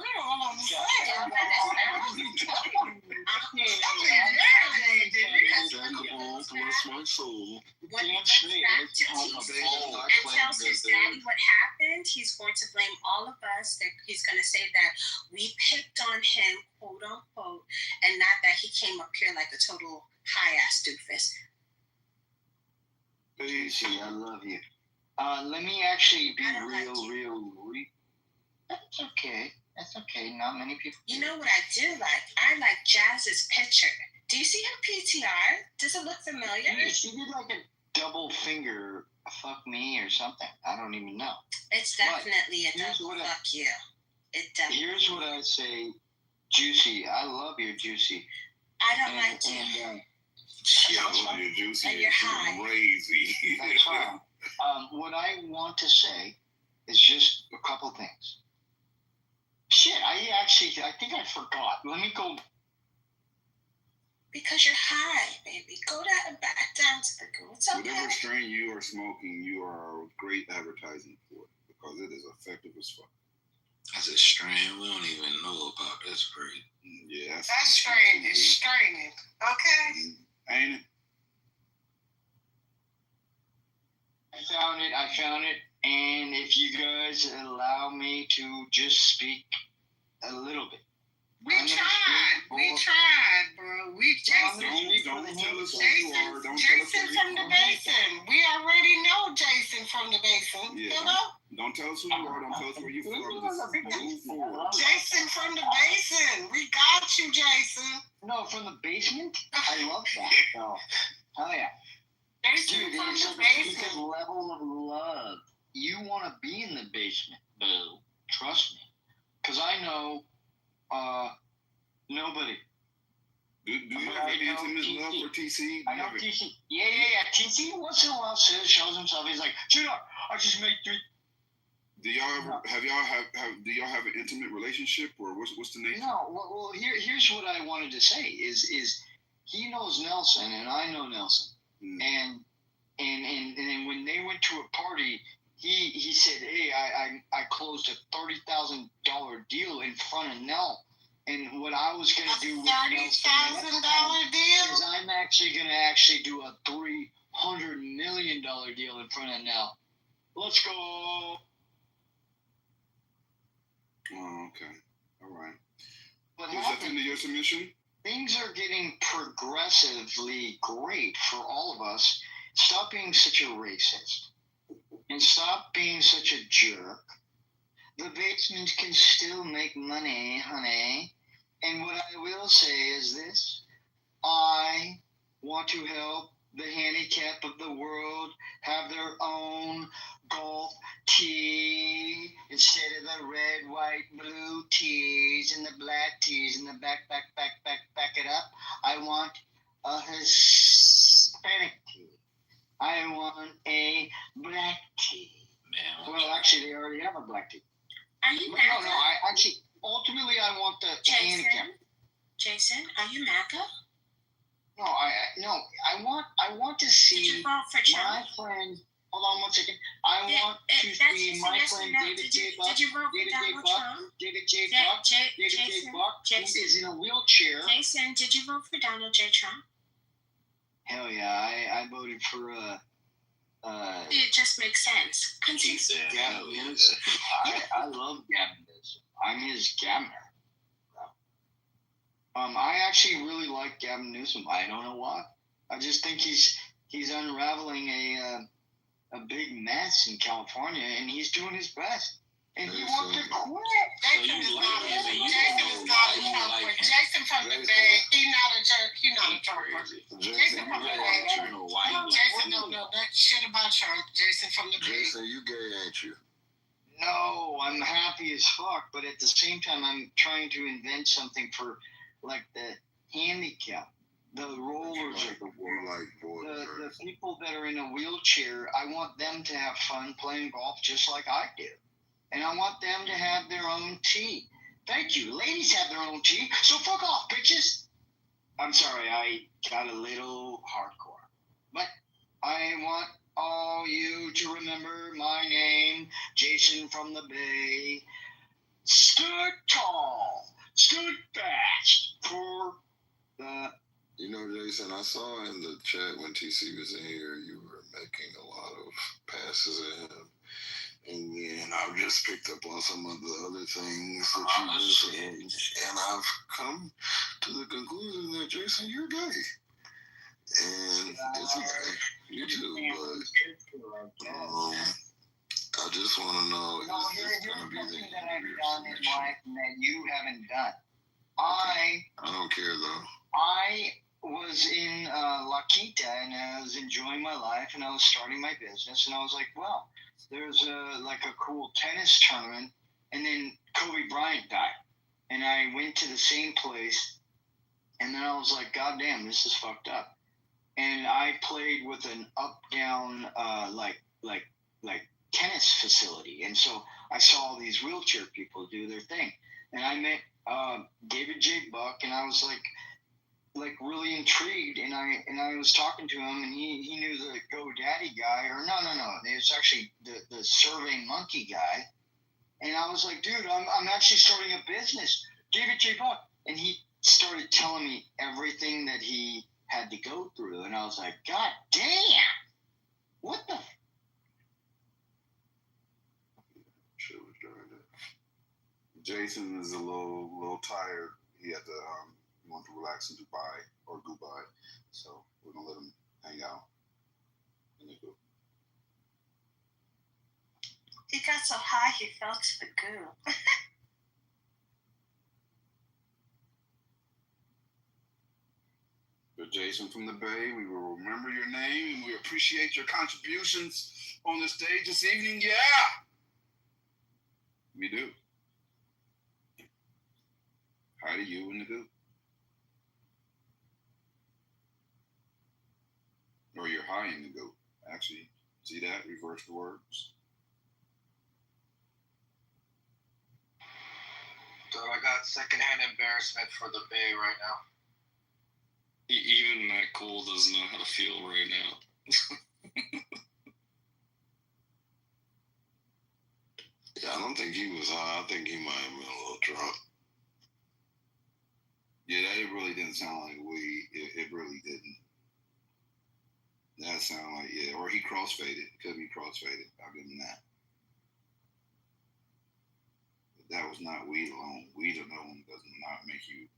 Bless my soul. When he gets back to TC and tells his daddy what happened, he's going to blame all of us. That he's going to say that we picked on him, quote unquote, and not that he came up here like a total high ass doofus. Easy, I love you. Let me actually be I don't like you. real. That's okay. That's okay. Not many people. You know what I do like? I like Jazz's picture. Do you see her PTR? Does it look familiar? She did like a double finger fuck me or something. I don't even know. It's definitely a here's double what I- fuck you. It definitely. Here's what I say, Juicy. I love your Juicy. I don't like you. And Yo, you're juicy. And you're high. Crazy. that's fine. What I want to say is just a couple things. Shit, I think I forgot. Let me go. Because you're high, baby. Go down, back down to the group. It's okay. Whatever strain you are smoking, you are great advertising for it because it is effective as fuck. That's a strain we don't even know about. That's great. Yeah, That strain is straining. Okay. Ain't it? I found it, and if you guys allow me to just speak a little bit. We tried, bro. Don't tell us who you are. Don't tell us Jason who from you the are. basin. We already know Jason from the basin. Yeah. Hello? Don't tell us who you are. Don't tell us where you from. Just move forward. Jason from the basin. We got you, Jason. No, from the basement? I love that. Oh, hell yeah. Jason Dude, from it's the a basin. different level of love. You want to be in the basement, boo. Trust me. Because I know nobody. Do you have an intimate love for TC? I know TC. Yeah. TC once in a while shows himself. He's like, shut up. I just make 3. Do y'all ever do y'all have an intimate relationship or what's the nature? No. Well, here's what I wanted to say is he knows Nelson and I know Nelson. And when they went to a party, he said, "Hey, I closed a $30,000 deal in front of Nell." And what I was going to do with $30,000 deal? is I'm actually going to do a $300 million deal in front of Nell. Let's go. Oh, okay. All right. What Was that happened? into your submission? things are getting progressively great for all of us. Stop being such a racist and stop being such a jerk. The basement can still make money, honey. And what I will say is this. I want to help the handicap of the world have their own golf tee instead of the red, white, blue tees and the black tees and the back it up. I want a Hispanic tee. I want a black tee. Man, Well, actually, they already have a black tee. Are you No, MAGA? ultimately, I want the handicap. Jason, are you MAGA? No, I want to see Did you vote for Trump? my friend. Hold on one second. I want to that's see just my yes or friend no. David J. Buck. Did you vote for David J. Donald Buck. Trump? David J. Buck. David J. Buck, who is in a wheelchair. Jason, did you vote for Donald J. Trump? Hell yeah, I voted for It just makes sense. Continue. Gavin Newsom. I love Gavin Newsom. I'm his governor. I actually really like Gavin Newsom. I don't know why. I just think he's unraveling a big mess in California, and he's doing his best. And he wants to quit. Jason is not a Trumper. Jason from the Bay, he's not a jerk. He's not a Trumper. Jason from the Bay. Jason don't know that shit about Trump. Jason from the Bay. Jason, you gay, ain't you? No, I'm happy as fuck, but at the same time, I'm trying to invent something for, like, the handicap, the rollers of the world, the people that are in a wheelchair. I want them to have fun playing golf just like I do. And I want them to have their own tee. Thank you. Ladies have their own tee, so fuck off, bitches. I'm sorry, I got a little hardcore. But I want all you to remember my name, Jason from the Bay. Stood tall, stood fast for the... You know, Jason, I saw in the chat when TC was in here, you were making a lot of passes at him. And then I've just picked up on some of the other things that you've been saying. And I've come to the conclusion that, Jason, you're gay. And it's okay. You too, but I just want to know, is this going to be the that I've done in life that you haven't done. I don't care, though. I was in La Quinta, and I was enjoying my life, and I was starting my business, and I was like, well, there's a cool tennis tournament, and then Kobe Bryant died, and I went to the same place, and then I was like, God damn, this is fucked up. And I played with an up-down like tennis facility, and so I saw all these wheelchair people do their thing, and I met David J. Buck, and I was like really intrigued, and I was talking to him, and he knew the GoDaddy guy, or no, it was actually the Survey Monkey guy, and I was like, dude, I'm actually starting a business, David J. Buck, and he started telling me everything that he had to go through, and I was like, God damn, what the? Shit was during that. Jason is a little tired. He had to he wanted to relax in Dubai, so we're gonna let him hang out. He got so high he fell to the goo. But Jason from the Bay, we will remember your name and we appreciate your contributions on the stage this evening. Yeah, we do. Hi to you in the group. Or you're high in the goat. Actually, see that? Reverse the words. So I got secondhand embarrassment for the Bay right now. Even Matt Cole doesn't know how to feel right now. Yeah, I don't think he was high. I think he might have been a little drunk. Yeah, that really didn't sound like weed. It really didn't. That sounded like, yeah, or he crossfaded. Could be crossfaded. I'll give him that. But that was not weed alone. Weed alone does not make you,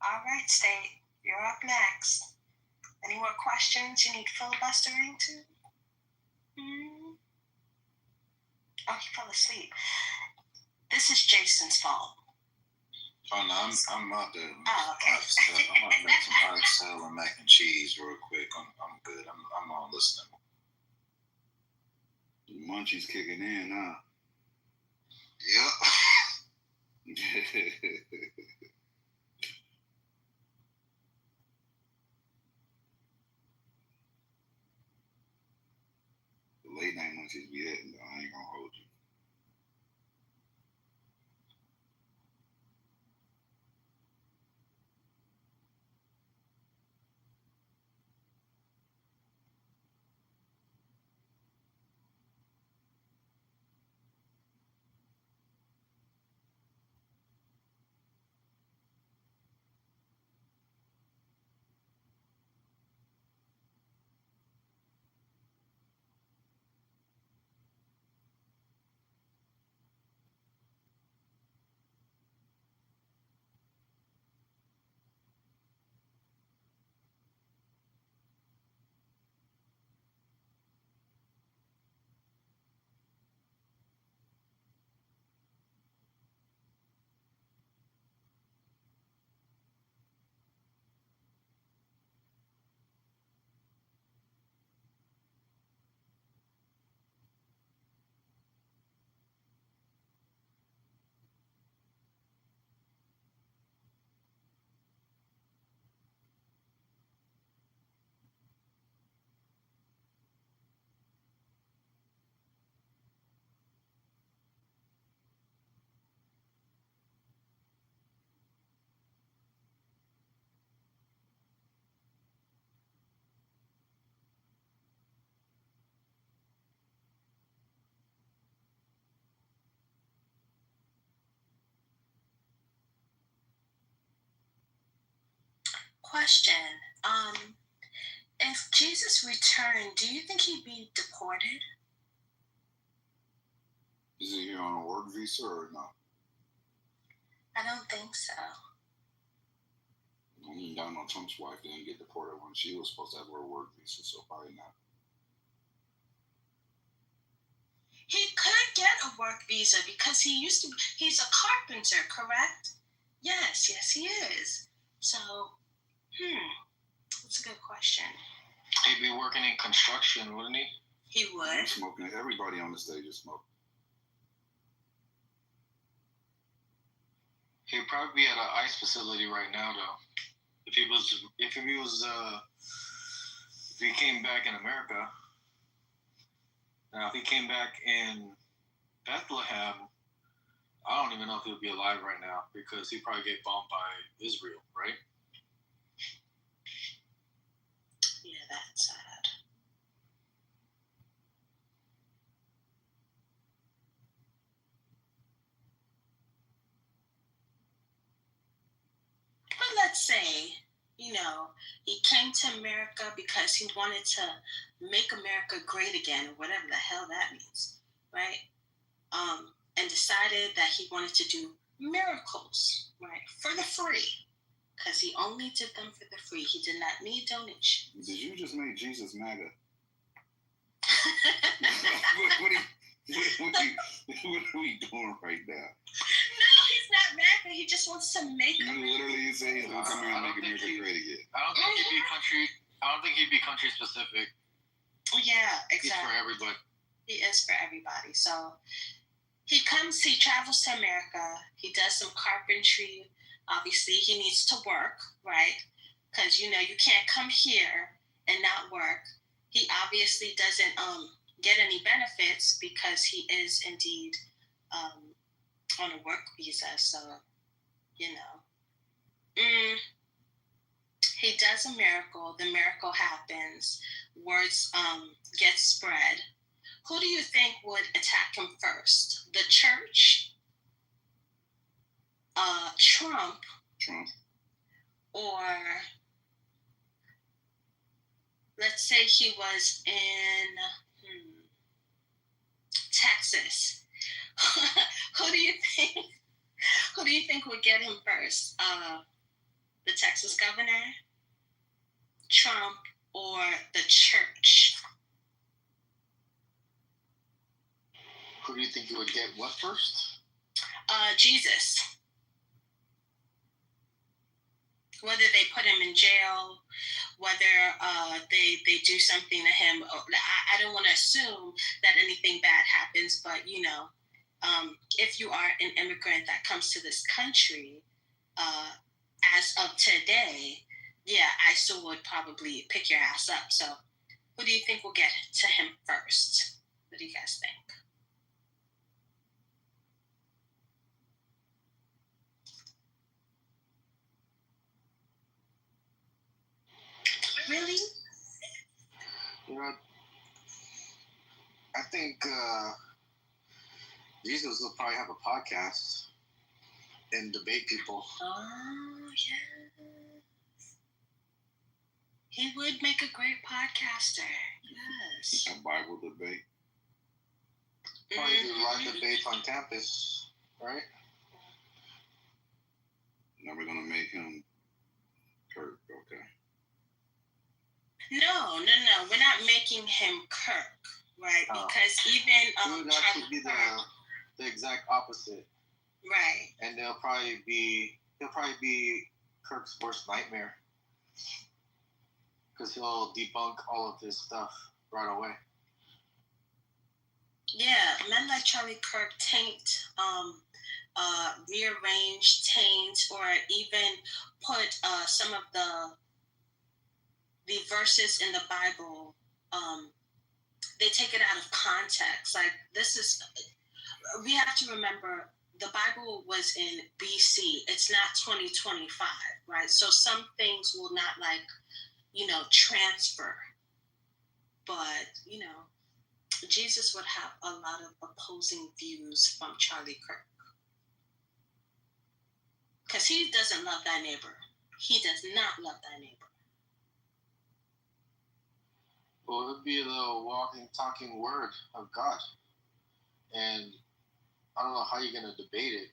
All right, State, you're up next. Any more questions you need filibustering to? Oh, he fell asleep. This is Jason's fault. Oh no, I'm out there. Oh, okay. I'm gonna make some oxtail and mac and cheese real quick. I'm good. I'm on listening. The munchies kicking in, huh? Yep. The late night munchies be hitting, though. I ain't gonna hold you. Question. If Jesus returned, do you think he'd be deported? Is he here on a work visa or not? I don't think so. Donald Trump's wife didn't get deported when she was supposed to have her work visa, so probably not. He could get a work visa because he's a carpenter, correct? Yes, he is. So, that's a good question. He'd be working in construction, wouldn't he? He would. He's smoking. Everybody on the stage is smoking. He'd probably be at an ICE facility right now, though. If he came back in America. Now, if he came back in Bethlehem, I don't even know if he'll be alive right now because he'd probably get bombed by Israel, right? Yeah, that's sad. But let's say, he came to America because he wanted to make America great again, or whatever the hell that means, right? And decided that he wanted to do miracles, right, for the free, because he only did them for the free. He did not need donations. Did you just make Jesus MAGA? What are we doing right now? No, he's not mad, but he just wants to make. You literally say he's gonna come here and make America great again. I don't think he'd be country specific. Yeah, exactly. He's for everybody. He is for everybody. So he travels to America. He does some carpentry. Obviously, he needs to work, right? Because you can't come here and not work. He obviously doesn't get any benefits because he is indeed on a work visa. So, he does a miracle. The miracle happens. Words get spread. Who do you think would attack him first? The church? Trump? Or let's say he was in Texas. Who do you think would get him first? the Texas governor, Trump, or the church? Who do you think you would get what first? Jesus. Whether they put him in jail, whether they do something to him. I don't want to assume that anything bad happens, but if you are an immigrant that comes to this country, as of today, yeah, I still would probably pick your ass up. So who do you think will get to him first? What do you guys think? Really? I think Jesus will probably have a podcast and debate people. Oh, yes. He would make a great podcaster. Yes. A Bible debate. Probably do live debates on campus, right? Now we're gonna make him Kirk, okay? No. We're not making him Kirk, right? Because even he would actually be the exact opposite. Right. And he'll probably be Kirk's worst nightmare. Because he'll debunk all of his stuff right away. Yeah, men like Charlie Kirk taint, rearrange, taint, or even put some of the verses in the Bible. They take it out of context. Like we have to remember the Bible was in BC. It's not 2025, right? So some things will not transfer, but Jesus would have a lot of opposing views from Charlie Kirk. Because he doesn't love thy neighbor. He does not love thy neighbor. Well, it would be the walking, talking word of God. And I don't know how you're going to debate it.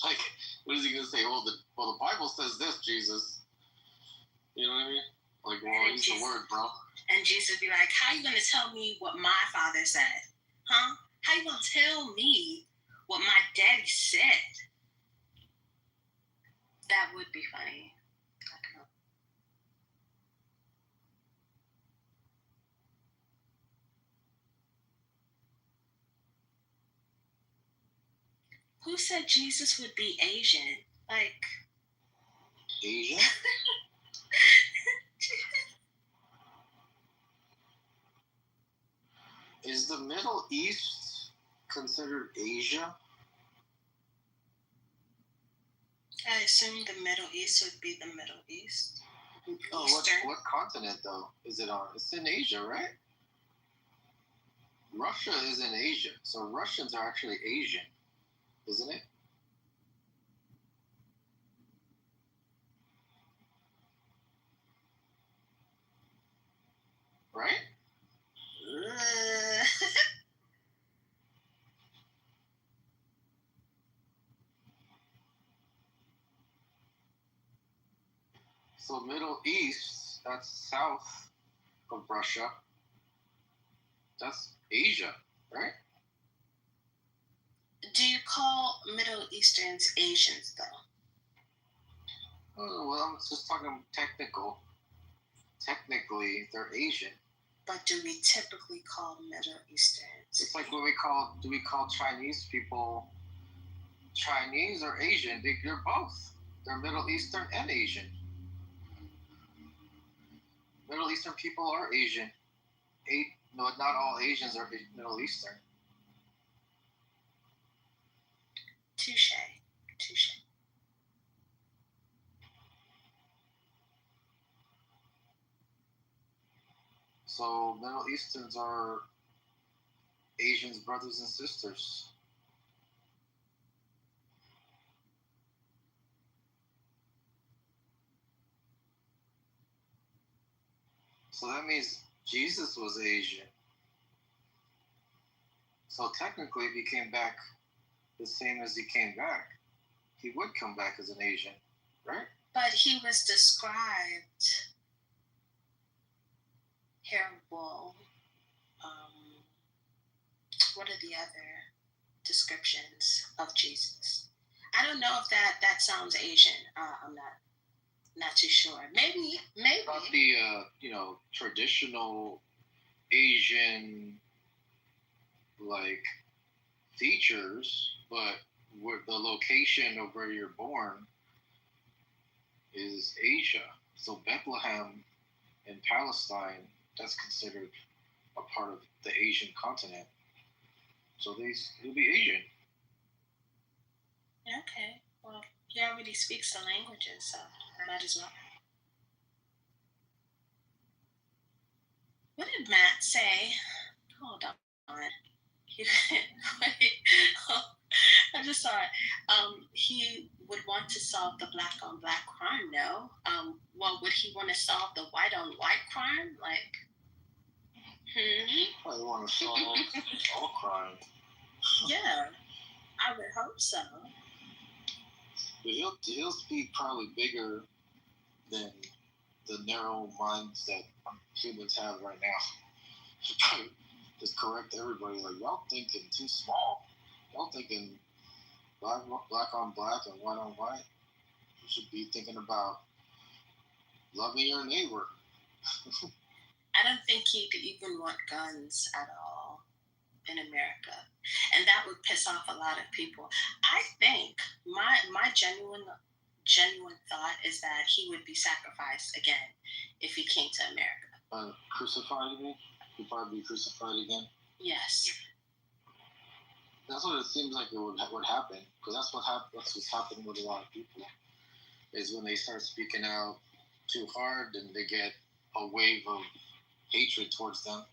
Like, what is he going to say? Well, the Bible says this, Jesus. You know what I mean? Like, well, use the word, bro. And Jesus would be like, how you going to tell me what my father said? Huh? How you going to tell me what my daddy said? That would be funny. Who said Jesus would be Asian? Like... Asian? Is the Middle East considered Asia? I assume the Middle East would be the Middle East. Oh, what continent, though, is it on? It's in Asia, right? Russia is in Asia, so Russians are actually Asian, isn't it? Right? So Middle East, that's south of Russia. That's Asia, right? Do you call Middle Easterns Asians, though? Oh, well, I'm just talking technical. Technically, they're Asian. But do we typically call Middle Easterns? It's like do we call Chinese people Chinese or Asian? They're both. They're Middle Eastern and Asian. Middle Eastern people are Asian. No, not all Asians are Middle Eastern. Touche. So Middle Easterns are Asians' brothers and sisters. So that means Jesus was Asian. So technically, if he came back the same as he came back, he would come back as an Asian, right? But he was described hair wool. What are the other descriptions of Jesus? I don't know if that sounds Asian. I'm not too sure. Maybe. Not the traditional Asian like features, but where the location of where you're born is Asia. So Bethlehem in Palestine, that's considered a part of the Asian continent. So he'll be Asian. Okay. Well, he already speaks the languages, so might as well. What did Matt say? Hold on. I just saw it. He would want to solve the black on black crime. No. Well, would he want to solve the white on white crime? Like, Probably want to solve all crime. Yeah, I would hope so. But he'll speak probably bigger than the narrow minds that humans have right now. He'll probably just correct everybody. Like, y'all thinking too small. Y'all thinking black on black and white on white. You should be thinking about loving your neighbor. I don't think he'd even want guns at all in America. And that would piss off a lot of people. I think my genuine thought is that he would be sacrificed again if he came to America. Crucified again? He'd probably be crucified again? Yes. That's what it seems like it would happen. Because that's what's happening with a lot of people. Is when they start speaking out too hard, and they get a wave of hatred towards them.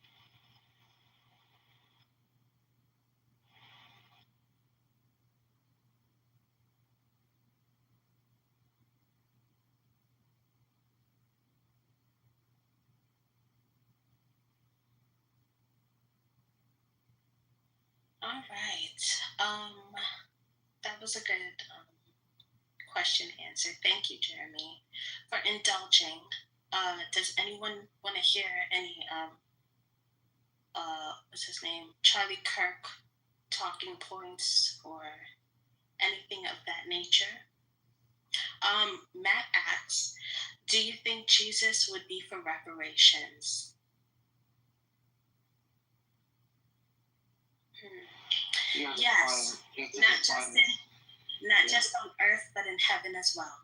All right. That was a good question answer. Thank you, Jeremy, for indulging. Does anyone want to hear any what's his name? Charlie Kirk talking points or anything of that nature? Matt asks, do you think Jesus would be for reparations? Yes, not just on earth, but in heaven as well.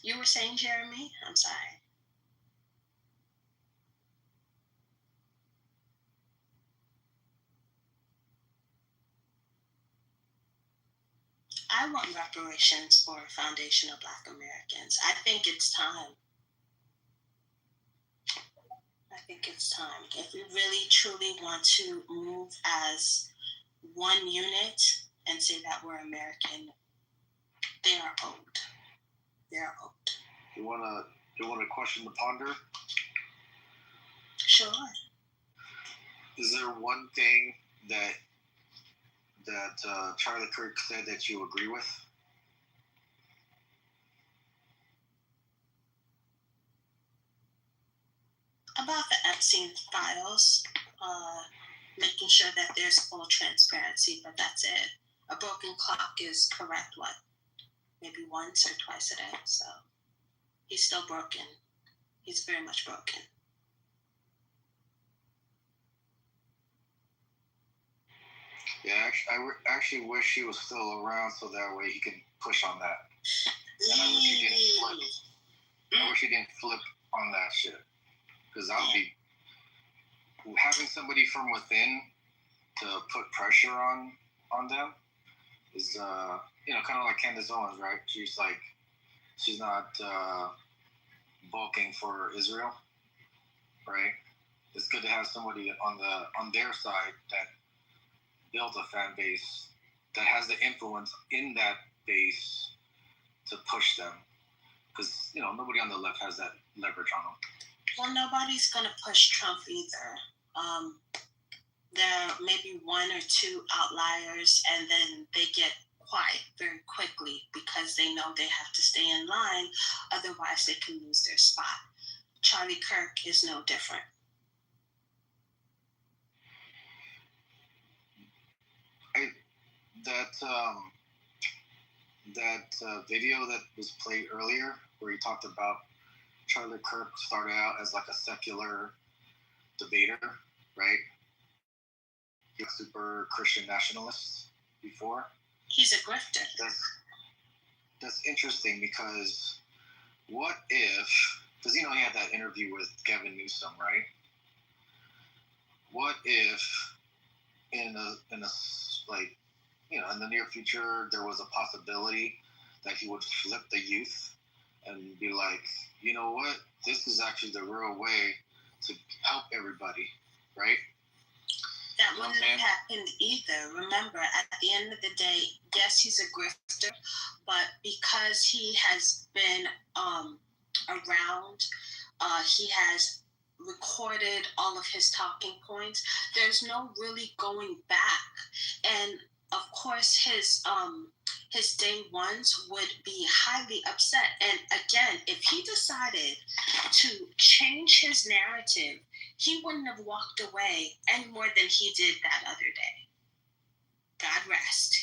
You were saying, Jeremy? I'm sorry. I want reparations for Foundation of Black Americans. I think it's time. If we really, truly want to move as one unit and say that we're American, they are owed. They're owed. You wanna question the ponder? Sure. Is there one thing that Charlie Kirk said that you agree with? About the Epstein files, making sure that there's full transparency, but that's it. A broken clock is correct, maybe once or twice a day, so he's still broken. He's very much broken. Yeah, I actually wish he was still around so that way he could push on that. And I wish he didn't flip. I wish he didn't flip on that shit. Because that would be having somebody from within to put pressure on them is kind of like Candace Owens, right? She's not bulking for Israel, right? It's good to have somebody on their side that built a fan base that has the influence in that base to push them, because nobody on the left has that leverage on them. Well, nobody's gonna push Trump either. there may be one or two outliers, and then they get quiet very quickly because they know they have to stay in line, otherwise they can lose their spot. Charlie Kirk is no different. That video that was played earlier, where he talked about Charlie Kirk started out as like a secular debater, right? He was super Christian nationalist before. He's a grifter. That's interesting because what if, because he had that interview with Gavin Newsom, right? What if in the near future there was a possibility that he would flip the youth and be like, you know what, this is actually the real way to help everybody, right? That wouldn't have happened either. Remember, at the end of the day, yes, he's a grifter, but because he has been around, he has recorded all of his talking points. There's no really going back, and of course, his day ones would be highly upset. And again, if he decided to change his narrative, he wouldn't have walked away any more than he did that other day. God rest.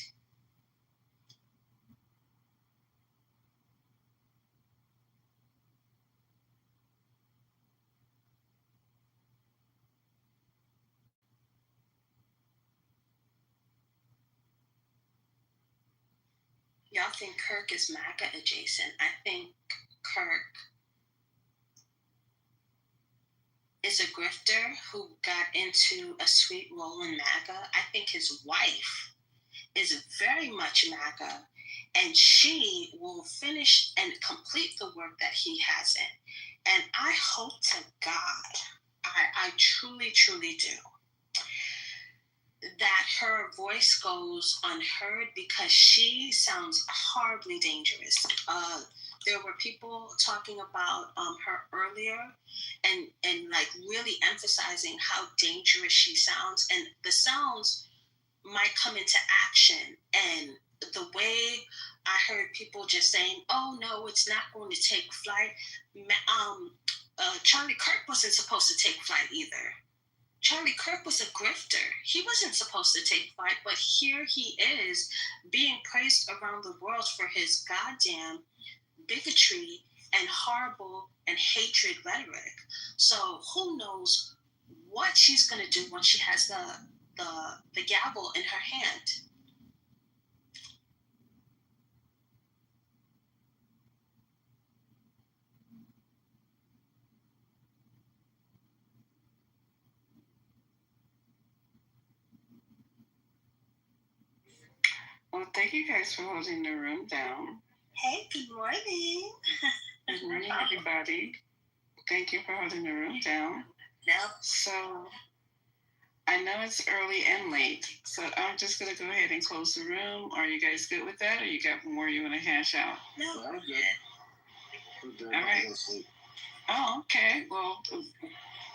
Y'all think Kirk is MAGA adjacent. I think Kirk is a grifter who got into a sweet role in MAGA. I think his wife is very much MAGA, and she will finish and complete the work that he hasn't. And I hope to God, I truly, truly do, that her voice goes unheard because she sounds horribly dangerous. There were people talking about her earlier and like really emphasizing how dangerous she sounds, and the sounds might come into action. And the way I heard people just saying, oh no, it's not going to take flight. Charlie Kirk wasn't supposed to take flight either. Charlie Kirk was a grifter. He wasn't supposed to take flight, but here he is being praised around the world for his goddamn bigotry and horrible and hatred rhetoric. So who knows what she's going to do when she has the gavel in her hand. Well, thank you guys for holding the room down. Hey, good morning. Good morning, everybody. Thank you for holding the room down. Yep. So, I know it's early and late, so I'm just going to go ahead and close the room. Are you guys good with that, or you got more you want to hash out? No, I'm good. All right. Oh, okay. Well,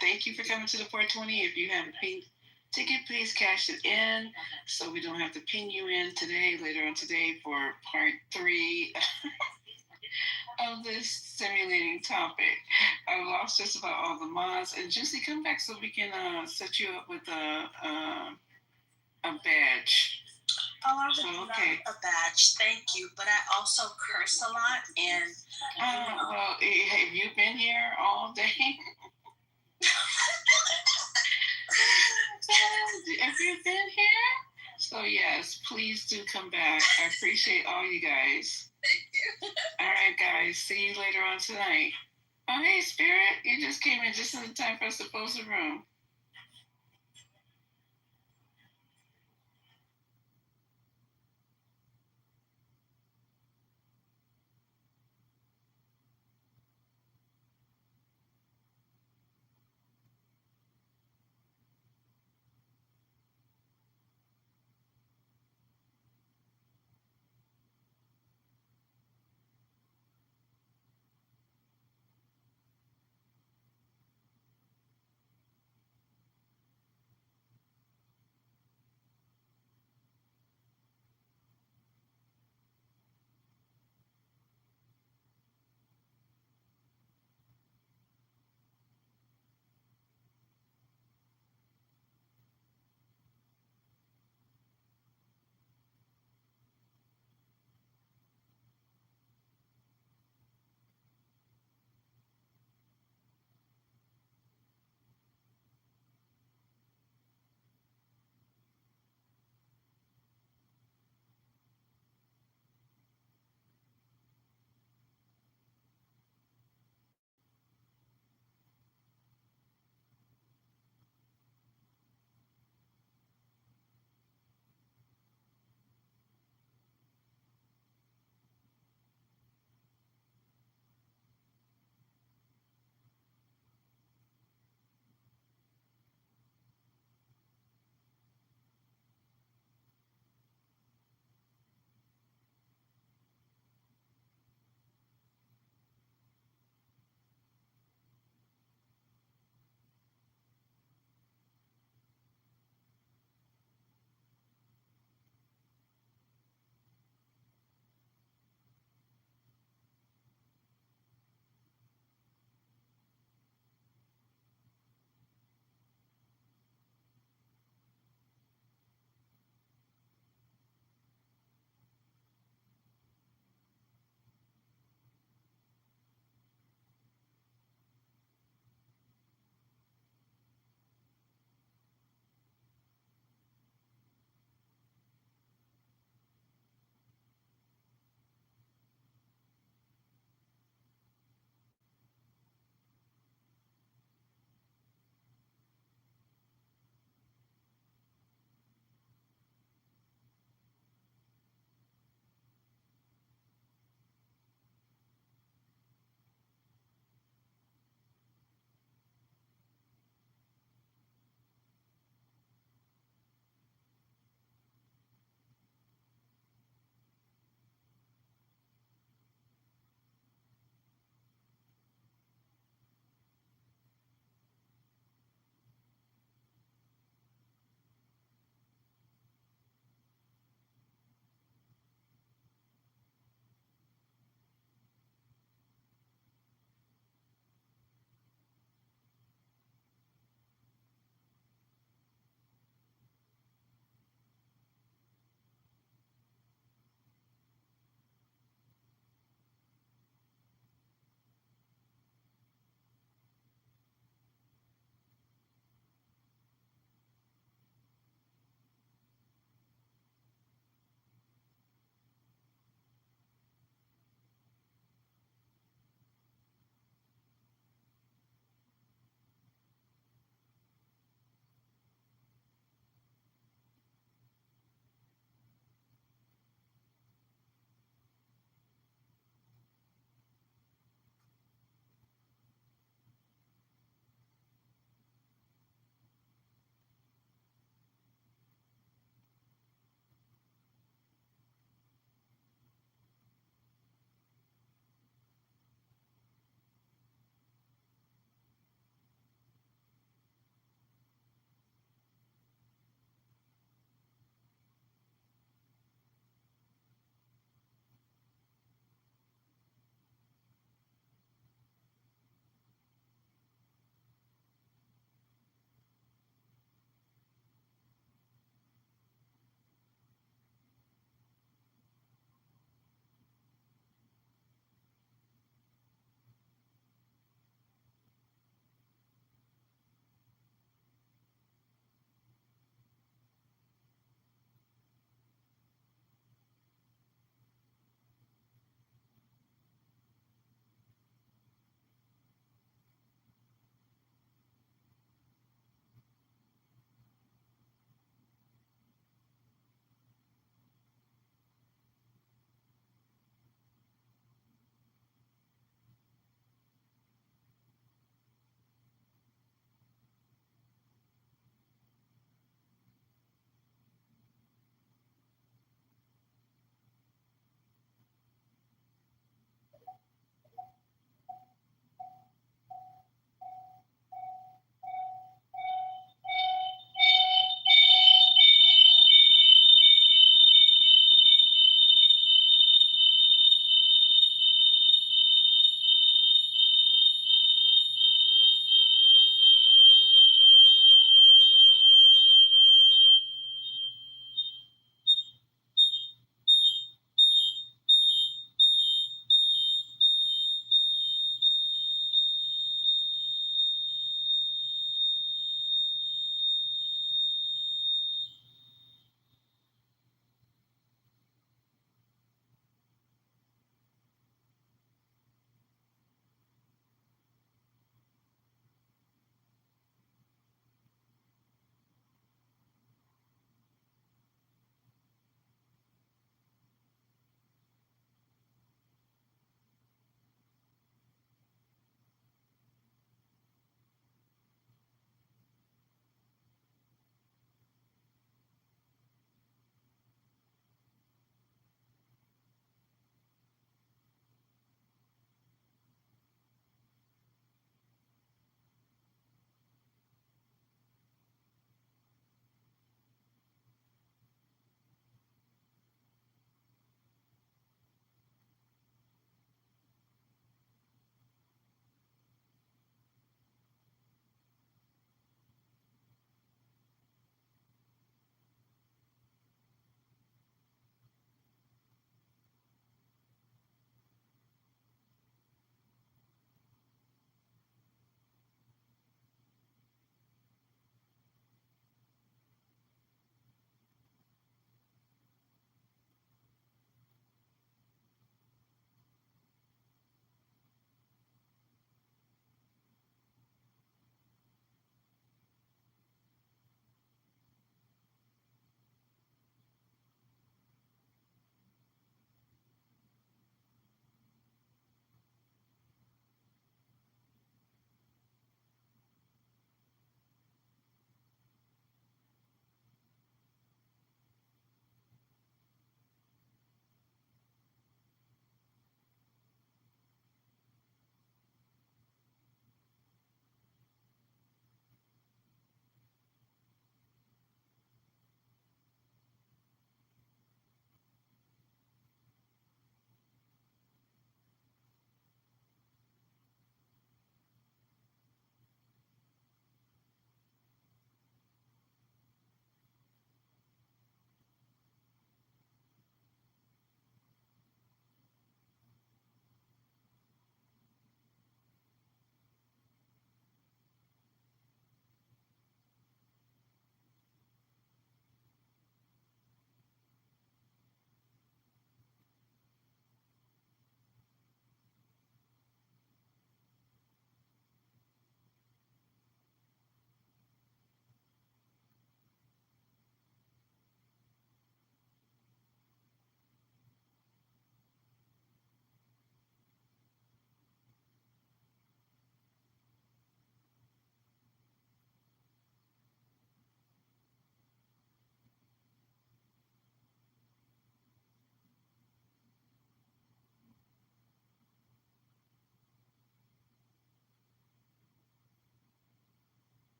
thank you for coming to the 420. If you have a pink ticket, please cash it in so we don't have to ping you in later on today for part 3 of this simulating topic. I lost just about all the mods. And Juicy, come back so we can set you up with a badge. Oh, I would love a badge. Thank you. But I also curse a lot. And well, have you been here all day? Have you been here? So yes, please do come back. I appreciate all you guys. Thank you. All right, guys. See you later on tonight. Oh, hey, Spirit. You just came in just in time for us to close the room.